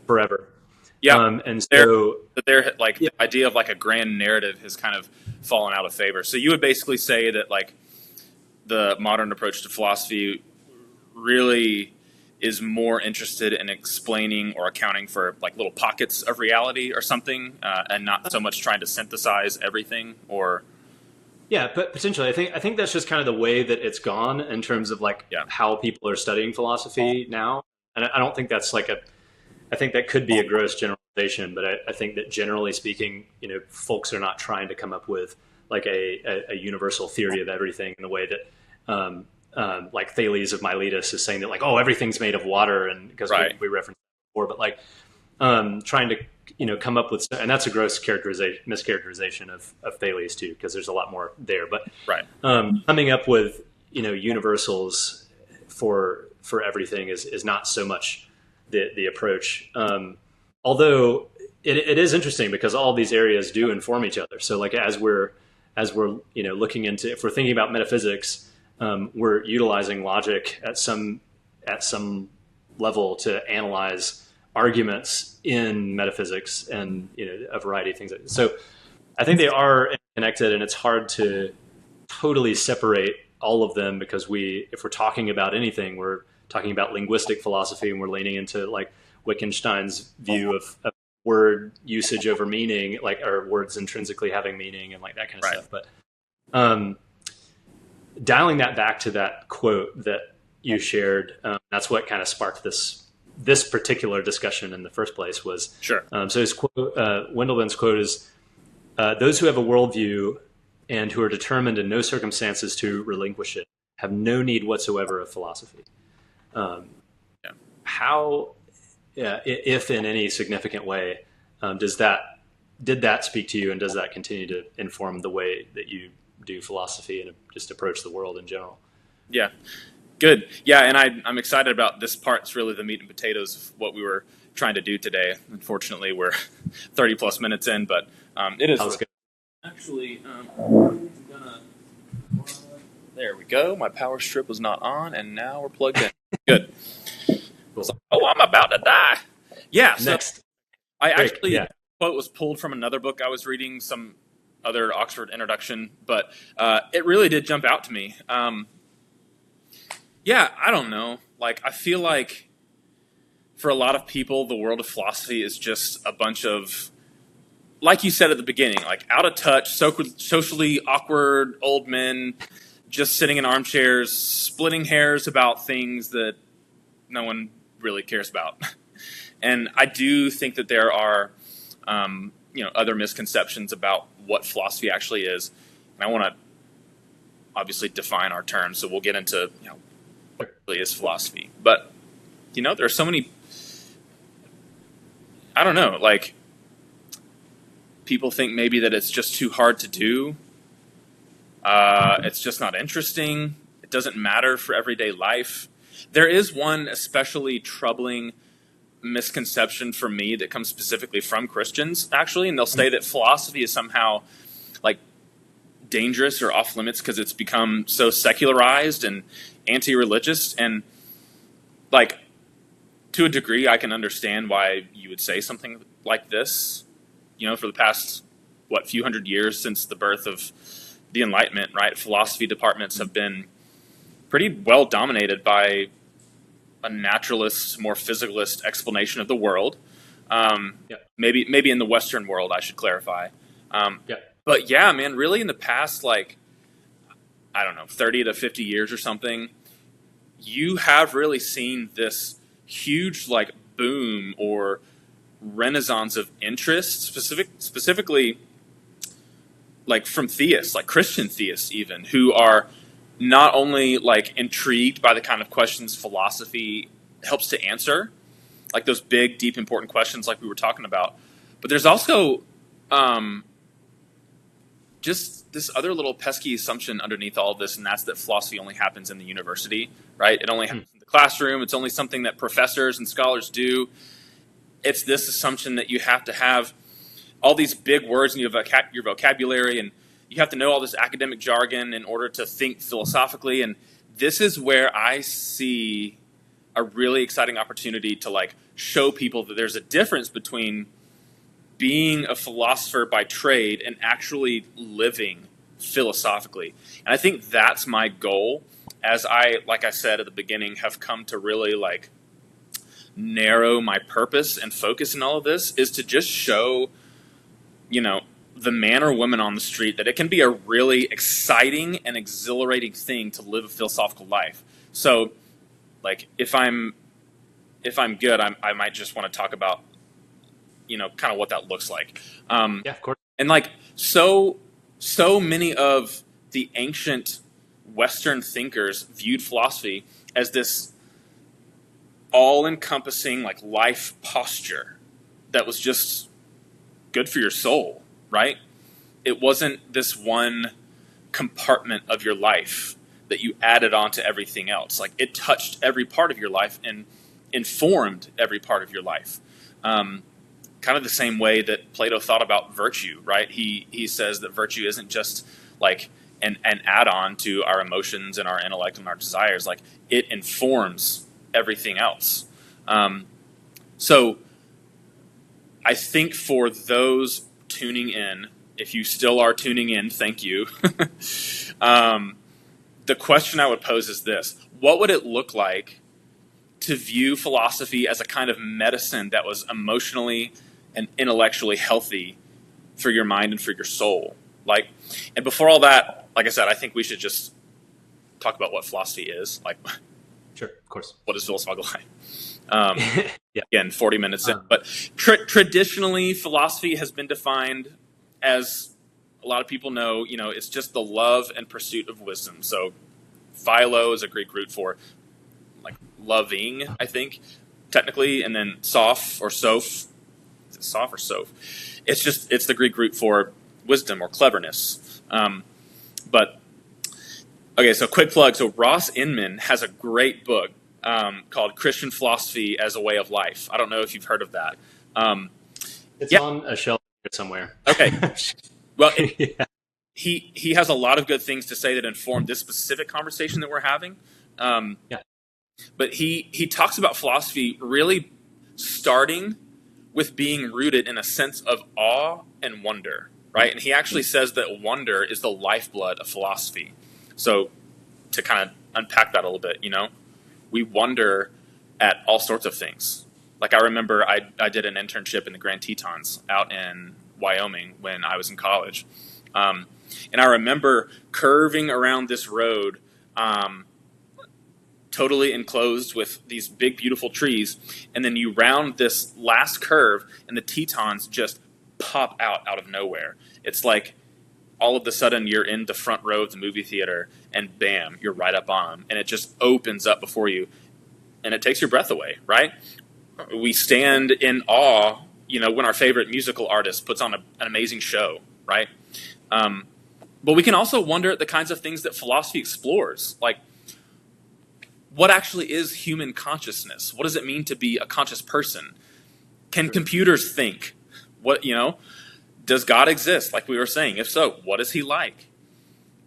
forever. Yeah, and so the idea of like a grand narrative has kind of fallen out of favor. So you would basically say that like the modern approach to philosophy really is more interested in explaining or accounting for like little pockets of reality or something, and not so much trying to synthesize everything. Or yeah, but potentially, I think that's just kind of the way that it's gone in terms of like how people are studying philosophy now. And I don't think that's like I think that could be a gross generalization, but I think that generally speaking, folks are not trying to come up with like a universal theory of everything in the way that like Thales of Miletus is saying that like, oh, everything's made of water, and because we referenced before, but like trying to come up with, and that's a gross mischaracterization of theist too, because there's a lot more there. But Right. Coming up with universals for everything is not so much the approach. Although it is interesting because all these areas do inform each other. So like as we're looking into, if we're thinking about metaphysics, we're utilizing logic at some level to analyze arguments in metaphysics and a variety of things. So I think they are connected, and it's hard to totally separate all of them because if we're talking about anything, we're talking about linguistic philosophy, and we're leaning into like Wittgenstein's view of word usage over meaning, like, or words intrinsically having meaning and like that kind of stuff. But dialing that back to that quote that you shared, that's what kind of sparked this particular discussion in the first place was. Sure. So his quote, Wendelben's quote is, those who have a worldview and who are determined in no circumstances to relinquish it have no need whatsoever of philosophy. How, if in any significant way, did that speak to you, and does that continue to inform the way that you do philosophy and just approach the world in general? Yeah, good. Yeah, and I'm excited about this part. It's really the meat and potatoes of what we were trying to do today. Unfortunately, we're 30 plus minutes in, but it is. Good. Actually, I'm gonna. There we go. My power strip was not on, and now we're plugged in. Good. Cool. So, I'm about to die. Yeah. So Next. the quote was pulled from another book I was reading, some other Oxford introduction, but it really did jump out to me. Yeah, I don't know. Like, I feel like for a lot of people, the world of philosophy is just a bunch of, like you said at the beginning, like out of touch, socially awkward old men just sitting in armchairs, splitting hairs about things that no one really cares about. And I do think that there are, other misconceptions about what philosophy actually is. And I want to obviously define our terms, so we'll get into what really is philosophy. But there are so many. I don't know, like, people think maybe that it's just too hard to do. It's just not interesting. It doesn't matter for everyday life. There is one especially troubling misconception for me that comes specifically from Christians, actually, and they'll say that philosophy is somehow like dangerous or off limits because it's become so secularized and anti-religious. And like, to a degree, I can understand why you would say something like this. For the past, few hundred years since the birth of the Enlightenment, right? Philosophy departments have been pretty well dominated by a naturalist, more physicalist explanation of the world. Maybe in the Western world, I should clarify. But yeah, man, really in the past, 30 to 50 years or something, you have really seen this huge boom or renaissance of interest, specifically from theists, like Christian theists even, who are not only intrigued by the kind of questions philosophy helps to answer, like those big, deep, important questions like we were talking about, but there's also just this other little pesky assumption underneath all of this, and that's that philosophy only happens in the university, right? It only happens in the classroom. It's only something that professors and scholars do. It's this assumption that you have to have all these big words in your vocabulary, and you have to know all this academic jargon in order to think philosophically. And this is where I see a really exciting opportunity to show people that there's a difference between being a philosopher by trade and actually living philosophically. And I think that's my goal, as I, like I said at the beginning, have come to really narrow my purpose and focus in all of this, is to just show, the man or woman on the street that it can be a really exciting and exhilarating thing to live a philosophical life. So, if I'm good, I might just want to talk about, kind of what that looks like. Yeah, of course. And so many of the ancient Western thinkers viewed philosophy as this all-encompassing like life posture that was just good for your soul, right? It wasn't this one compartment of your life that you added on to everything else. Like, it touched every part of your life and informed every part of your life. Kind of the same way that Plato thought about virtue, right? He says that virtue isn't just like an add-on to our emotions and our intellect and our desires. Like, it informs everything else. So I think for those tuning in, if you still are tuning in, thank you. The question I would pose is this: what would it look like to view philosophy as a kind of medicine that was emotionally and intellectually healthy for your mind and for your soul? Like, and before all that, like I said, I think we should just talk about what philosophy is. Like, sure, of course. What is philosophical life? Yeah. Again, 40 minutes in. But traditionally, philosophy has been defined as, a lot of people know, it's just the love and pursuit of wisdom. So philo is a Greek root for like loving, I think, technically, and then soph or soph. Is it soph or soph? It's the Greek root for wisdom or cleverness. But okay, so quick plug. So Ross Inman has a great book called Christian Philosophy as a Way of Life. I don't know if you've heard of that. It's on a shelf somewhere. Okay. Well, Yeah. he has a lot of good things to say that inform this specific conversation that we're having. Yeah. But he talks about philosophy really starting with being rooted in a sense of awe and wonder, right? And he actually says that wonder is the lifeblood of philosophy. So to kind of unpack that a little bit, we wonder at all sorts of things. Like, I remember I did an internship in the Grand Tetons out in Wyoming when I was in college. And I remember curving around this road, totally enclosed with these big, beautiful trees. And then you round this last curve and the Tetons just pop out of nowhere. It's like all of a sudden you're in the front row of the movie theater and bam, you're right up on them. And it just opens up before you and it takes your breath away, right? We stand in awe, when our favorite musical artist puts on an amazing show, right? But we can also wonder at the kinds of things that philosophy explores, like, what actually is human consciousness? What does it mean to be a conscious person? Can computers think? Does God exist, like we were saying? If so, what is he like?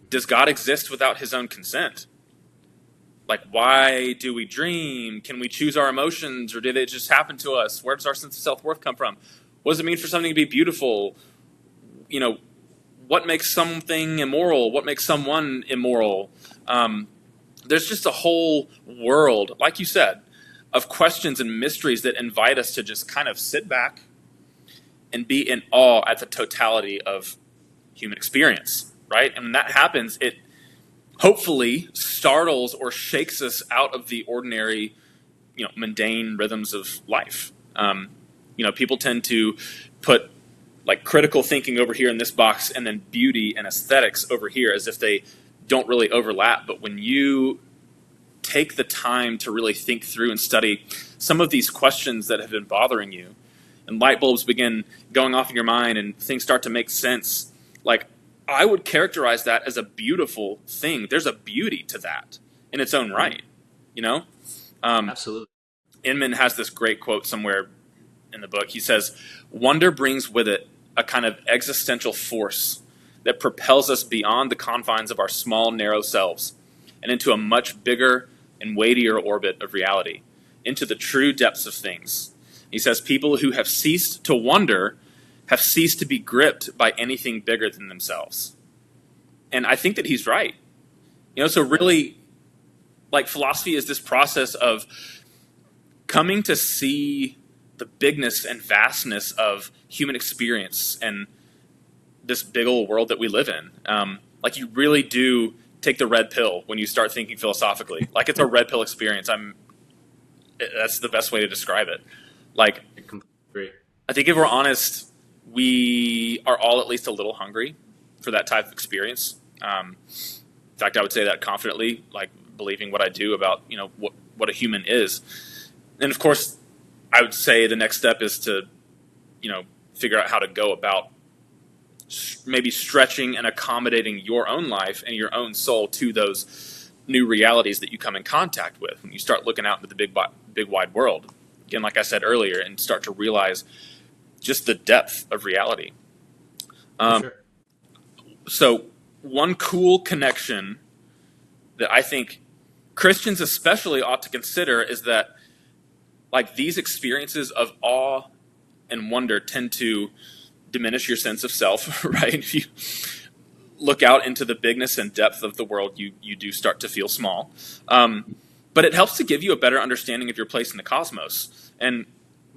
Does God exist without his own consent? Like, why do we dream? Can we choose our emotions, or do they just happen to us? Where does our sense of self-worth come from? What does it mean for something to be beautiful? What makes something immoral? What makes someone immoral? There's just a whole world, like you said, of questions and mysteries that invite us to just kind of sit back and be in awe at the totality of human experience, right? And when that happens, it hopefully startles or shakes us out of the ordinary, mundane rhythms of life. People tend to put like critical thinking over here in this box and then beauty and aesthetics over here as if they don't really overlap. But when you take the time to really think through and study some of these questions that have been bothering you, and light bulbs begin going off in your mind and things start to make sense, like, I would characterize that as a beautiful thing. There's a beauty to that in its own right, Absolutely. Inman has this great quote somewhere in the book. He says, "Wonder brings with it a kind of existential force that propels us beyond the confines of our small, narrow selves and into a much bigger and weightier orbit of reality, into the true depths of things." He says, people who have ceased to wonder have ceased to be gripped by anything bigger than themselves. And I think that he's right. So really, like, philosophy is this process of coming to see the bigness and vastness of human experience and this big old world that we live in. Like, you really do take the red pill when you start thinking philosophically. Like, it's a red pill experience. That's the best way to describe it. Like, I completely agree. I think if we're honest, we are all at least a little hungry for that type of experience. In fact, I would say that confidently, like, believing what I do about, what a human is. And of course, I would say the next step is to, figure out how to go about maybe stretching and accommodating your own life and your own soul to those new realities that you come in contact with when you start looking out into the big wide world. Again, like I said earlier, and start to realize just the depth of reality. Sure. So one cool connection that I think Christians especially ought to consider is that, like, these experiences of awe and wonder tend to diminish your sense of self, right? If you look out into the bigness and depth of the world, you do start to feel small. But it helps to give you a better understanding of your place in the cosmos. And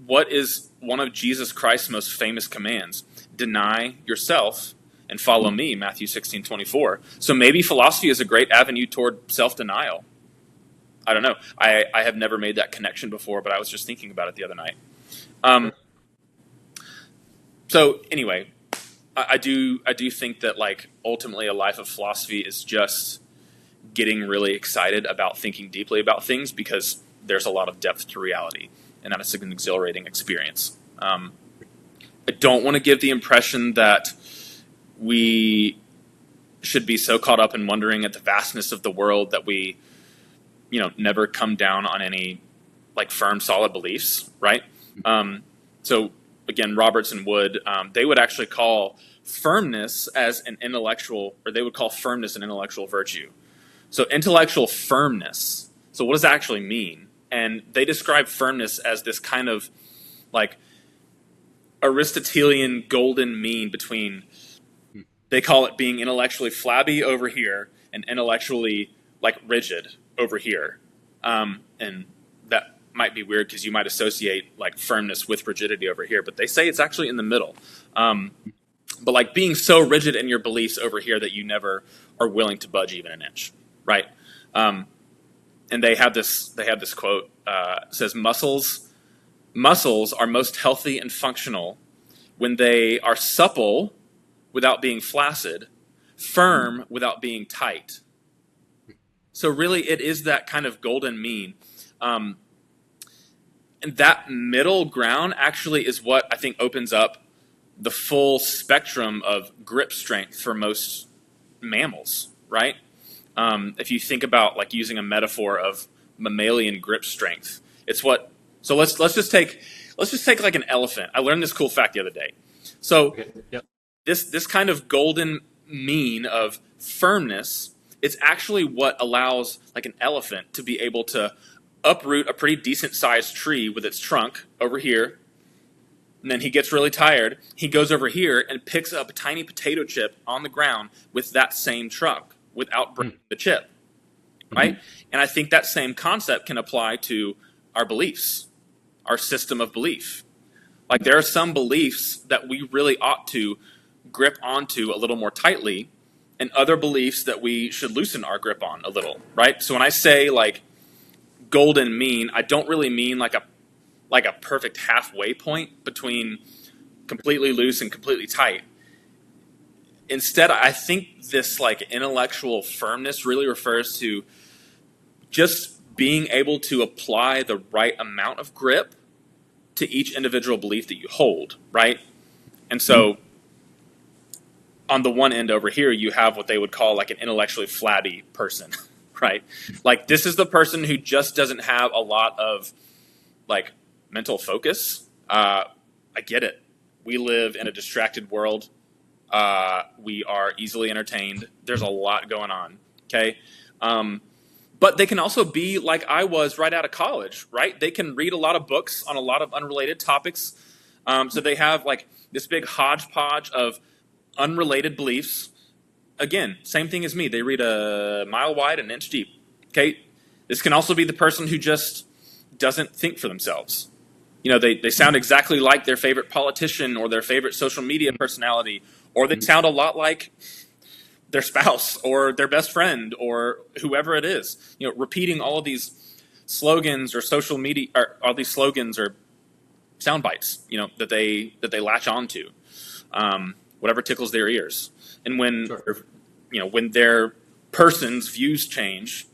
what is one of Jesus Christ's most famous commands? Deny yourself and follow me, Matthew 16:24. So maybe philosophy is a great avenue toward self-denial. I don't know. I have never made that connection before, but I was just thinking about it the other night. So anyway, I do think that, like, ultimately a life of philosophy is just getting really excited about thinking deeply about things, because there's a lot of depth to reality, and that is an exhilarating experience. I don't want to give the impression that we should be so caught up in wondering at the vastness of the world that we, never come down on any, like, firm, solid beliefs, right? So again, Roberts and Wood, they would actually call firmness as an intellectual, or they would call firmness an intellectual virtue. So intellectual firmness. So what does that actually mean? And they describe firmness as this kind of, like, Aristotelian golden mean between, they call it being intellectually flabby over here and intellectually, like, rigid over here. And that might be weird because you might associate, like, firmness with rigidity over here, but they say it's actually in the middle. But, like, being so rigid in your beliefs over here that you never are willing to budge even an inch, right? And they have this quote, says, muscles are most healthy and functional when they are supple without being flaccid, firm without being tight. So really, it is that kind of golden mean. And that middle ground actually is what I think opens up the full spectrum of grip strength for most mammals, right? If you think about, like, using a metaphor of mammalian grip strength, it's what. So let's just take like an elephant. I learned this cool fact the other day. So this kind of golden mean of firmness, it's actually what allows, like, an elephant to be able to uproot a pretty decent sized tree with its trunk over here, and then he gets really tired. He goes over here and picks up a tiny potato chip on the ground with that same trunk without breaking the chip, right? And I think that same concept can apply to our beliefs, our system of belief. Like, there are some beliefs that we really ought to grip onto a little more tightly, and other beliefs that we should loosen our grip on a little, right? So when I say, like, golden mean, I don't really mean like a perfect halfway point between completely loose and completely tight. Instead, I think this, like, intellectual firmness really refers to just being able to apply the right amount of grip to each individual belief that you hold, right? And so on the one end over here, you have what they would call, like, an intellectually flabby person, right? Like, this is the person who just doesn't have a lot of, like, mental focus. I get it. We live in a distracted world. We are easily entertained. There's a lot going on, okay? But they can also be like I was right out of college, right? They can read a lot of books on a lot of unrelated topics. So they have, like, this big hodgepodge of unrelated beliefs. Again, same thing as me. They read a mile wide and an inch deep, okay? This can also be the person who just doesn't think for themselves. You know, they sound exactly like their favorite politician or their favorite social media personality, or they sound a lot like their spouse or their best friend or whoever it is. You know, repeating all of these slogans or social media, or all these slogans or sound bites, you know, that they latch onto, whatever tickles their ears. And when you know, when their person's views change,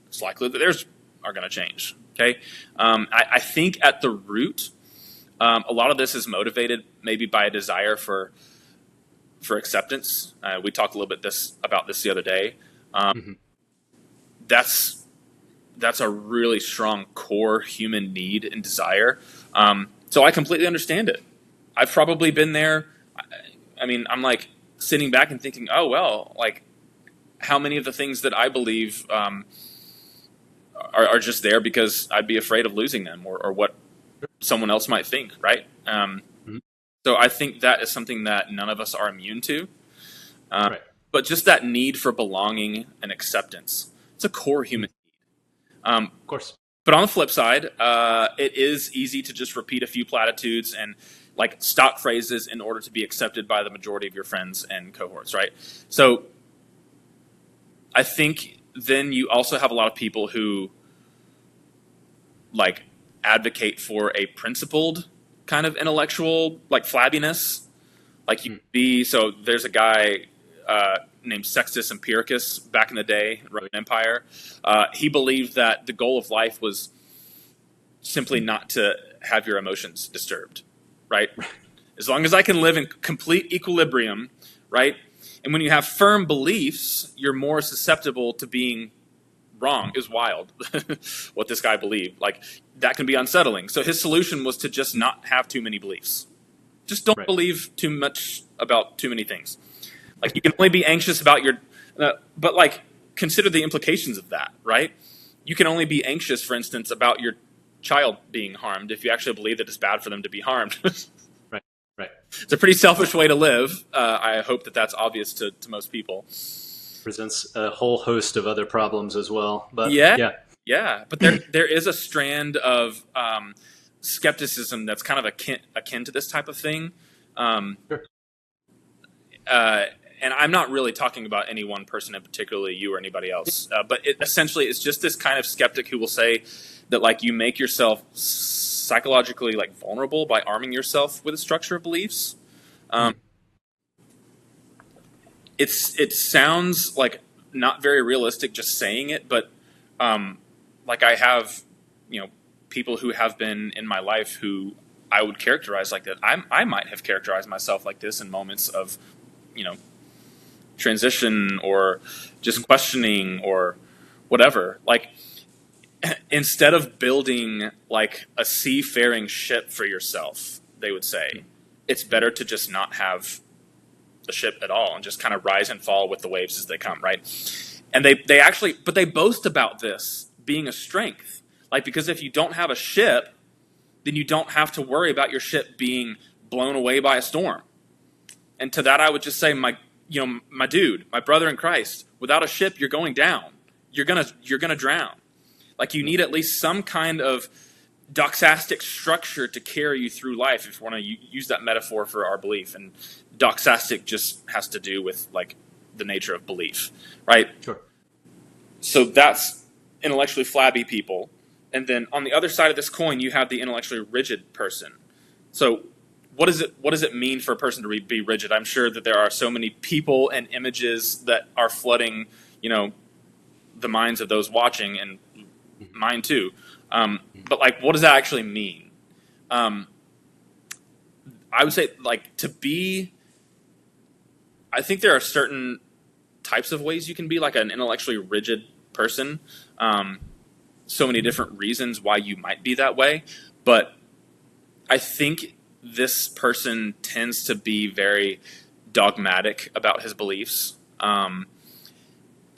it's likely that theirs are going to change. Okay, I think at the root, a lot of this is motivated maybe by a desire for acceptance. We talked a little bit about this the other day. Mm-hmm. That's a really strong core human need and desire. So I completely understand it. I've probably been there. I mean, I'm like sitting back and thinking, oh, well, like how many of the things that I believe are just there because I'd be afraid of losing them or what someone else might think, right? Mm-hmm. So I think that is something that none of us are immune to. Right. But just that need for belonging and acceptance, it's a core human need. Of course. But on the flip side, it is easy to just repeat a few platitudes and like stock phrases in order to be accepted by the majority of your friends and cohorts, right? So I think then you also have a lot of people who like advocate for a principled kind of intellectual like flabbiness. Like you be, so there's a guy named Sextus Empiricus back in the day, Roman Empire. He believed that the goal of life was simply not to have your emotions disturbed, right? As long as I can live in complete equilibrium, right? And when you have firm beliefs, you're more susceptible to being wrong. Is wild what this guy believed. Like that can be unsettling. So his solution was to just not have too many beliefs. Just don't believe too much about too many things. Like you can only be anxious about your, but like consider the implications of that, right? You can only be anxious, for instance, about your child being harmed if you actually believe that it's bad for them to be harmed. Right. It's a pretty selfish way to live. I hope that that's obvious to most people. Presents a whole host of other problems as well. But yeah. But there is a strand of skepticism that's kind of akin to this type of thing. Sure. And I'm not really talking about any one person in particular, you or anybody else. But essentially, it's just this kind of skeptic who will say that like you make yourself psychologically like vulnerable by arming yourself with a structure of beliefs. It sounds like not very realistic just saying it, but like I have, people who have been in my life who I would characterize like that. I might have characterized myself like this in moments of, transition or just questioning or whatever. Like instead of building like a seafaring ship for yourself, they would say it's better to just not have the ship at all and just kind of rise and fall with the waves as they come, right? And they actually, but they boast about this being a strength. Like, because if you don't have a ship, then you don't have to worry about your ship being blown away by a storm. And to that, I would just say, my dude, my brother in Christ, without a ship, you're going down. You're gonna drown. Like, you need at least some kind of doxastic structure to carry you through life, if you want to use that metaphor for our belief. And doxastic just has to do with like the nature of belief, right? Sure. So that's intellectually flabby people. And then on the other side of this coin, you have the intellectually rigid person. So what does it mean for a person to be rigid? I'm sure that there are so many people and images that are flooding, the minds of those watching, and mine too. But like, what does that actually mean? I would say like I think there are certain types of ways you can be like an intellectually rigid person. So many different reasons why you might be that way. But I think this person tends to be very dogmatic about his beliefs. And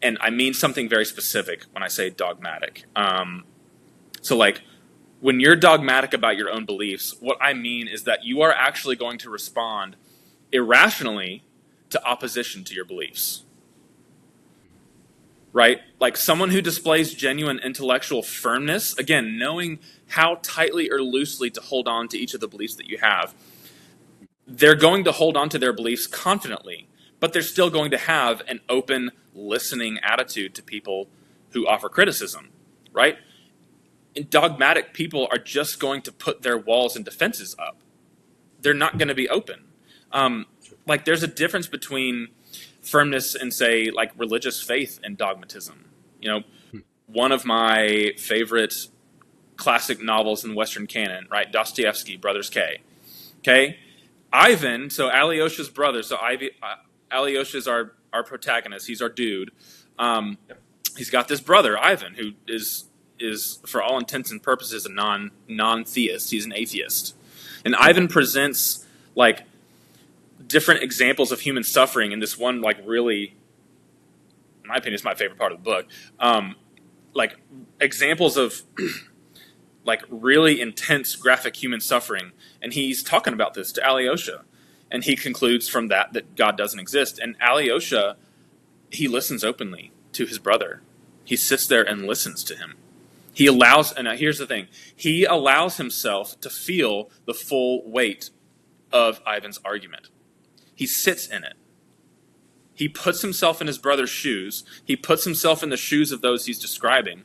I mean something very specific when I say dogmatic. So like, when you're dogmatic about your own beliefs, what I mean is that you are actually going to respond irrationally to opposition to your beliefs. Right? Like someone who displays genuine intellectual firmness, again, knowing how tightly or loosely to hold on to each of the beliefs that you have, they're going to hold on to their beliefs confidently, but they're still going to have an open, listening attitude to people who offer criticism, right? And dogmatic people are just going to put their walls and defenses up. They're not going to be open. Like there's a difference between firmness and, say, like religious faith and dogmatism. One of my favorite classic novels in the Western canon, right? Dostoevsky, Brothers K. Okay? Ivan, so Alyosha's brother, so Alyosha's our protagonist, he's our dude. He's got this brother, Ivan, who is for all intents and purposes a non-theist. He's an atheist. And Ivan presents like different examples of human suffering in this one, like, really, in my opinion, it's my favorite part of the book. Like examples of like really intense graphic human suffering. And he's talking about this to Alyosha. And he concludes from that God doesn't exist. And Alyosha, he listens openly to his brother. He sits there and listens to him. He allows, and here's the thing, he allows himself to feel the full weight of Ivan's argument. He sits in it. He puts himself in his brother's shoes. He puts himself in the shoes of those he's describing.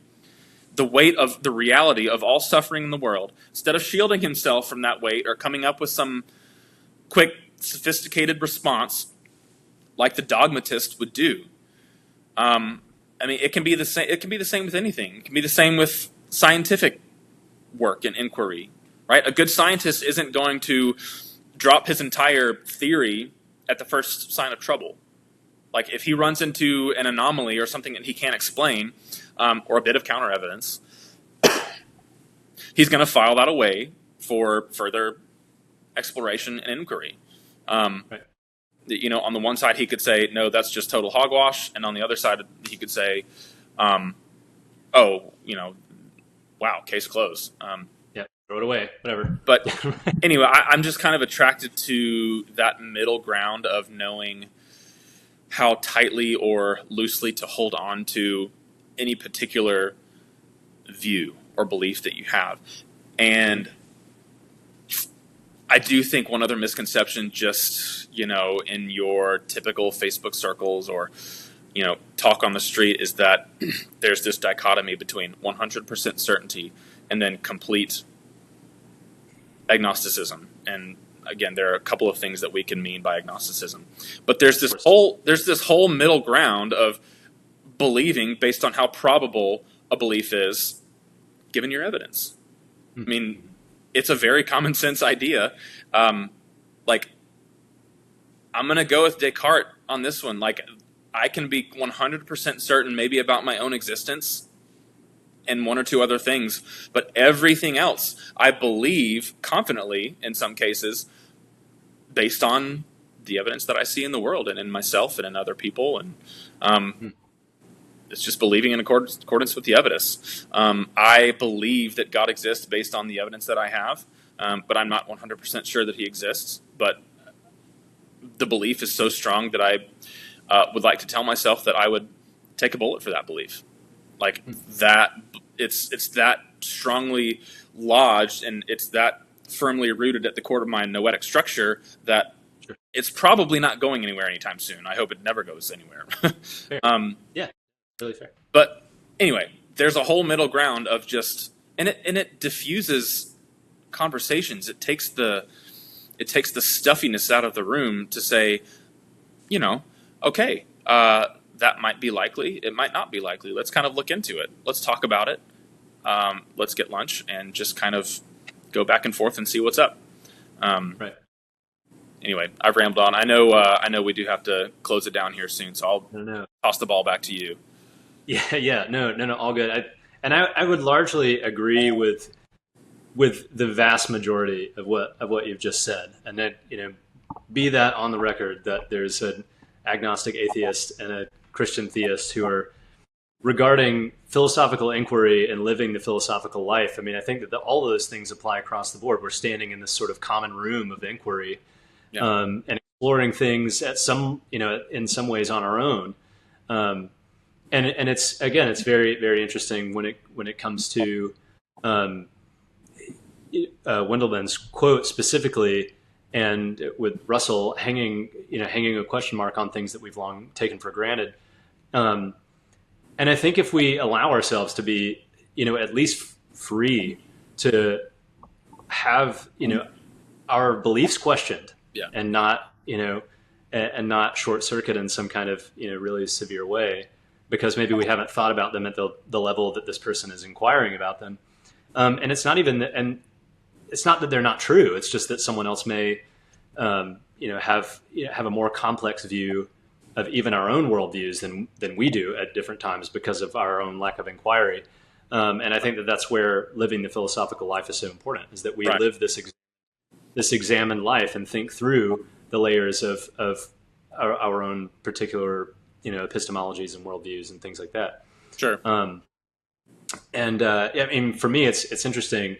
The weight of the reality of all suffering in the world. Instead of shielding himself from that weight or coming up with some quick, sophisticated response like the dogmatist would do. I mean, it can be the same. It can be the same with anything. It can be the same with scientific work and inquiry, right? A good scientist isn't going to drop his entire theory at the first sign of trouble. Like if he runs into an anomaly or something that he can't explain, or a bit of counter evidence, he's going to file that away for further exploration and inquiry. Right. You know, on the one side he could say, no, that's just total hogwash, and on the other side he could say, oh, you know, wow, case closed. Yeah, throw it away, whatever. But anyway, I'm just kind of attracted to that middle ground of knowing how tightly or loosely to hold on to any particular view or belief that you have. And I do think one other misconception, just, you know, in your typical Facebook circles or, you know, talk on the street, is that there's this dichotomy between 100% certainty and then complete agnosticism. And again, there are a couple of things that we can mean by agnosticism, but there's this whole middle ground of believing based on how probable a belief is, given your evidence. I mean, it's a very common sense idea. Like, I'm going to go with Descartes on this one. Like, I can be 100% certain maybe about my own existence and one or two other things, but everything else I believe confidently in some cases based on the evidence that I see in the world and in myself and in other people. And it's just believing in accordance with the evidence. I believe that God exists based on the evidence that I have, but I'm not 100% sure that he exists. But the belief is so strong that I would like to tell myself that I would take a bullet for that belief. Like that, it's that strongly lodged and it's that firmly rooted at the core of my noetic structure that it's probably not going anywhere anytime soon. I hope it never goes anywhere. Fair. Yeah. Really fair. But anyway, there's a whole middle ground of just, and it diffuses conversations. It takes the stuffiness out of the room to say, you know, okay, that might be likely. It might not be likely. Let's kind of look into it. Let's talk about it. Let's get lunch and just kind of go back and forth and see what's up. Right. Anyway, I've rambled on. I know we do have to close it down here soon, so I'll toss the ball back to you. Yeah, no, all good. I would largely agree with the vast majority of what you've just said, and that, you know, be that on the record that there's an agnostic atheist and a Christian theist who are regarding philosophical inquiry and living the philosophical life. I mean, I think that all of those things apply across the board. We're standing in this sort of common room of inquiry, and exploring things at some, you know, in some ways on our own. And it's, again, it's very, very interesting when it comes to Wendelman's quote specifically, and with Russell hanging a question mark on things that we've long taken for granted. And I think if we allow ourselves to be, you know, at least free to have, you know, our beliefs questioned, and not, you know, and not short circuit in some kind of, you know, really severe way, because maybe we haven't thought about them at the level that this person is inquiring about them. And it's not even and it's not that they're not true. It's just that someone else may have a more complex view of even our own worldviews than we do at different times because of our own lack of inquiry. And I think that that's where living the philosophical life is so important, is that we Right. live this examined life and think through the layers of our own particular epistemologies and worldviews and things like that. Sure. I mean, for me, it's interesting.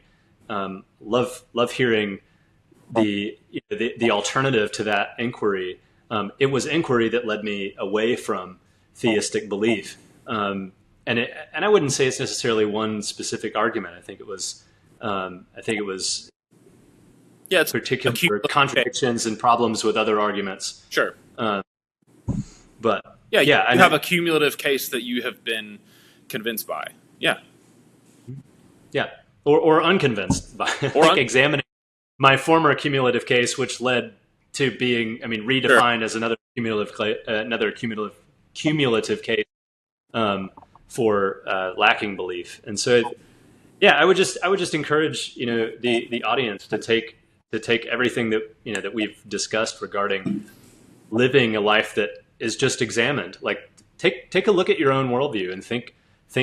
Love hearing the alternative to that inquiry. It was inquiry that led me away from theistic belief, and I wouldn't say it's necessarily one specific argument. I think it was Yeah, it's particular contradictions and problems with other arguments. Sure. But Yeah, you I have a cumulative case that you have been convinced by. Yeah. Yeah, or unconvinced by examining my former cumulative case, which led to being, redefined as another cumulative case for lacking belief. And so, I would just encourage the audience to take everything that we've discussed regarding living a life that is just examined. Like take a look at your own worldview and think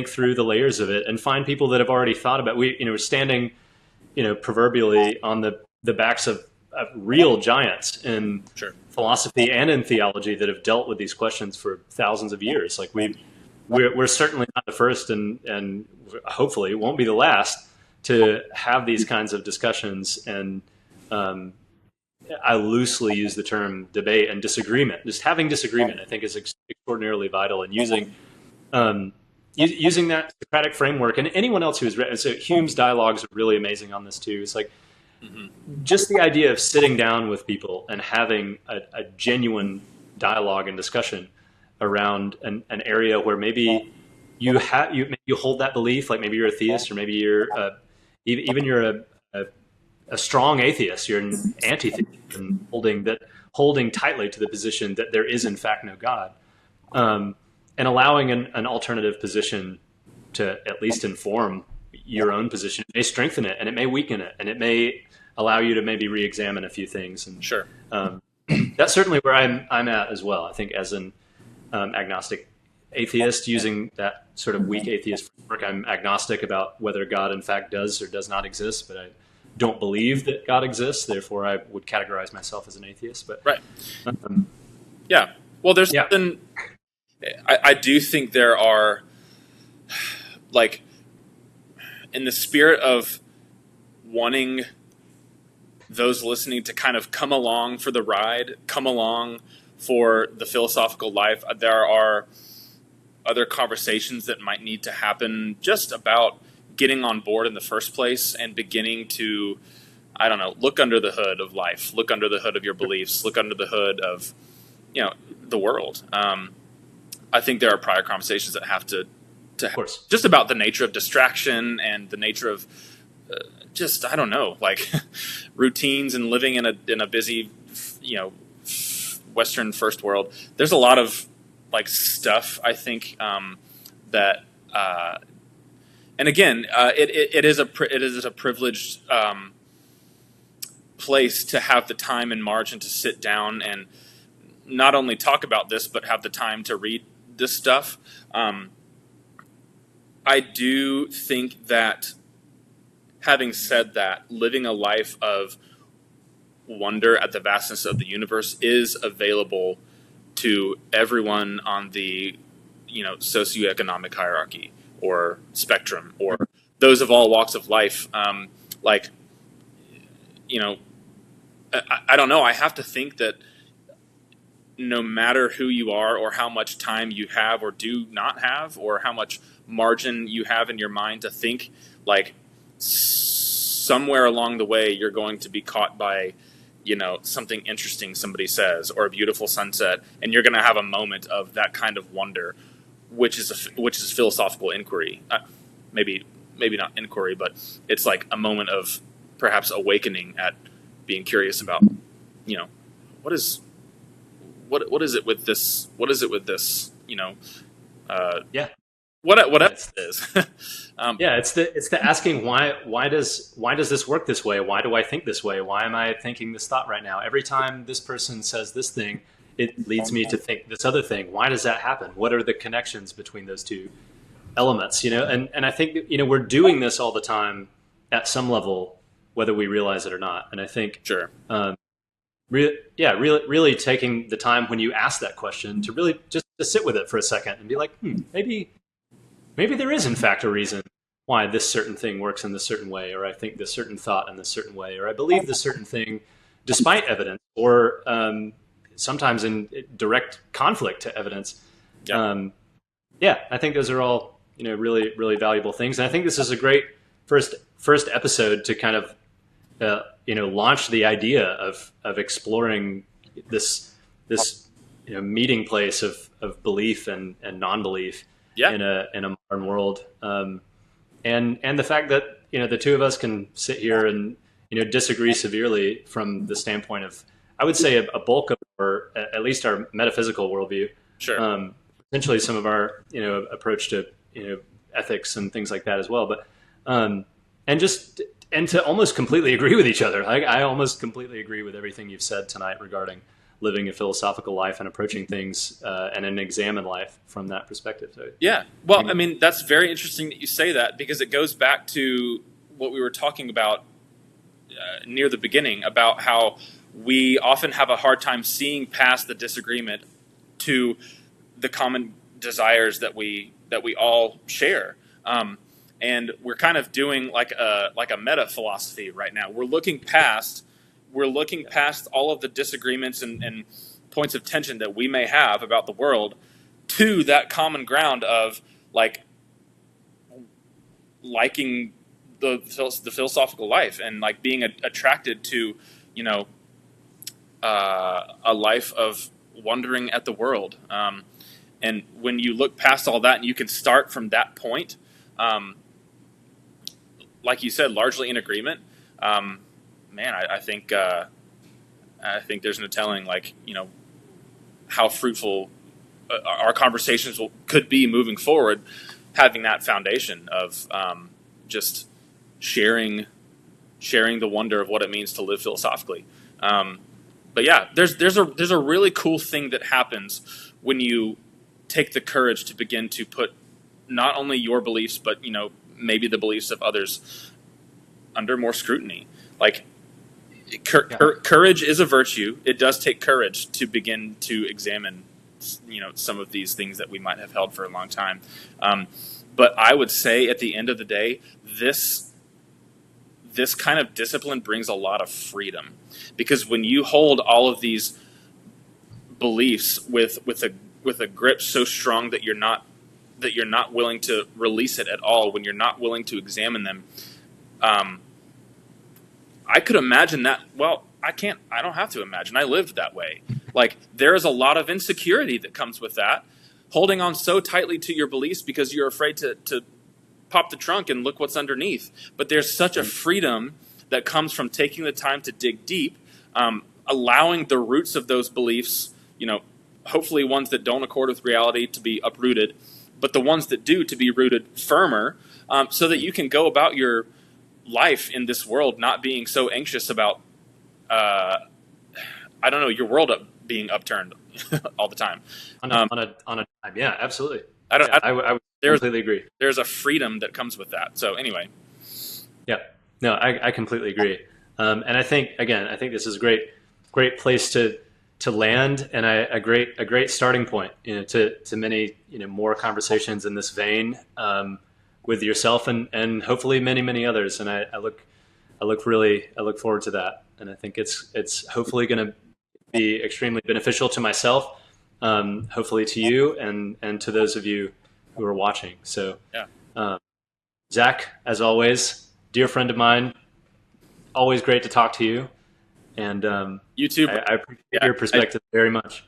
through the layers of it, and find people that have already thought about. We're standing, proverbially on the backs of real giants in philosophy and in theology that have dealt with these questions for thousands of years. Like we're certainly not the first, and hopefully won't be the last to have these kinds of discussions. And I loosely use the term debate and disagreement. Just having disagreement, I think, is extraordinarily vital, and using that Socratic framework. And anyone else who's read, so Hume's dialogues are really amazing on this too. It's like just the idea of sitting down with people and having a genuine dialogue and discussion around an area where maybe you hold that belief, like maybe you're a theist, or maybe you're even you're a strong atheist, you're an anti-theist, and holding tightly to the position that there is in fact no God. And allowing an alternative position to at least inform your own position. It may strengthen it, and it may weaken it, and it may allow you to maybe re-examine a few things. And sure, that's certainly where I'm at as well. I think as an agnostic atheist, using that sort of weak atheist framework, I'm agnostic about whether God in fact does or does not exist, but I don't believe that God exists. Therefore, I would categorize myself as an atheist. But right, yeah. Well, there's something. I do think there are, like, in the spirit of wanting those listening to kind of come along for the ride, come along for the philosophical life, there are other conversations that might need to happen just about getting on board in the first place and beginning to, I don't know, look under the hood of life, look under the hood of your beliefs, look under the hood of, the world. I think there are prior conversations that have to just about the nature of distraction and the nature of just, I don't know, like routines and living in a busy, Western first world. There's a lot of like stuff, I think, that, and again, it is a privileged place to have the time and margin to sit down and not only talk about this, but have the time to read this stuff. I do think that, having said that, living a life of wonder at the vastness of the universe is available to everyone on the socioeconomic hierarchy or spectrum, or those of all walks of life. I don't know. I have to think that no matter who you are or how much time you have or do not have, or how much margin you have in your mind to think, like somewhere along the way you're going to be caught by something interesting somebody says, or a beautiful sunset, and you're going to have a moment of that kind of wonder, which is philosophical inquiry. Maybe not inquiry, but it's like a moment of perhaps awakening at being curious about what is it with this? What is it with this? whatever It's, it is. yeah, it's the asking why does this work this way? Why do I think this way? Why am I thinking this thought right now? Every time this person says this thing, it leads me to think this other thing. Why does that happen? What are the connections between those two elements? And I think we're doing this all the time at some level, whether we realize it or not. And I think Sure. Really taking the time when you ask that question to really just to sit with it for a second and be like, maybe there is in fact a reason why this certain thing works in this certain way, or I think this certain thought in this certain way, or I believe this certain thing despite evidence, or sometimes in direct conflict to evidence. I think those are all really, really valuable things. And I think this is a great first episode to kind of launch the idea of exploring this meeting place of belief and non-belief in a modern world, and the fact that the two of us can sit here and disagree severely from the standpoint of, I would say, a bulk of, or at least our metaphysical worldview. Sure. Potentially some of our approach to ethics and things like that as well, but and to almost completely agree with each other. I almost completely agree with everything you've said tonight regarding living a philosophical life and approaching things and an examined life from that perspective. So, yeah. Well, I mean, that's very interesting that you say that, because it goes back to what we were talking about near the beginning, about how we often have a hard time seeing past the disagreement to the common desires that we all share. And we're kind of doing like a meta philosophy right now. We're looking past all of the disagreements and points of tension that we may have about the world to that common ground of liking the philosophical life, and like being attracted to a life of wondering at the world. And when you look past all that and you can start from that point, like you said, largely in agreement, man, I think there's no telling, how fruitful our conversations could be moving forward, having that foundation of just sharing the wonder of what it means to live philosophically. But yeah, there's a really cool thing that happens when you take the courage to begin to put not only your beliefs, but maybe the beliefs of others under more scrutiny. Courage is a virtue. It does take courage to begin to examine, some of these things that we might have held for a long time. But I would say at the end of the day, this kind of discipline brings a lot of freedom, because when you hold all of these beliefs with a grip so strong that you're not willing to release it at all, when you're not willing to examine them, I could imagine that. Well, I don't have to imagine. I lived that way. There is a lot of insecurity that comes with that, holding on so tightly to your beliefs because you're afraid to pop the trunk and look what's underneath. But there's such a freedom that comes from taking the time to dig deep, allowing the roots of those beliefs, hopefully ones that don't accord with reality, to be uprooted, but the ones that do to be rooted firmer, so that you can go about your life in this world not being so anxious about, your world being upturned all the time. On a time, yeah, absolutely. I would completely agree. There's a freedom that comes with that. So anyway, yeah, no, I completely agree. And I think this is a great place to land, and a great starting point, to many more conversations in this vein, with yourself and hopefully many others. And I look forward to that, and I think it's hopefully going to be extremely beneficial to myself, hopefully to you and to those of you who are watching. So, yeah. Zach, as always, dear friend of mine, always great to talk to you. And you too. I appreciate your perspective very much.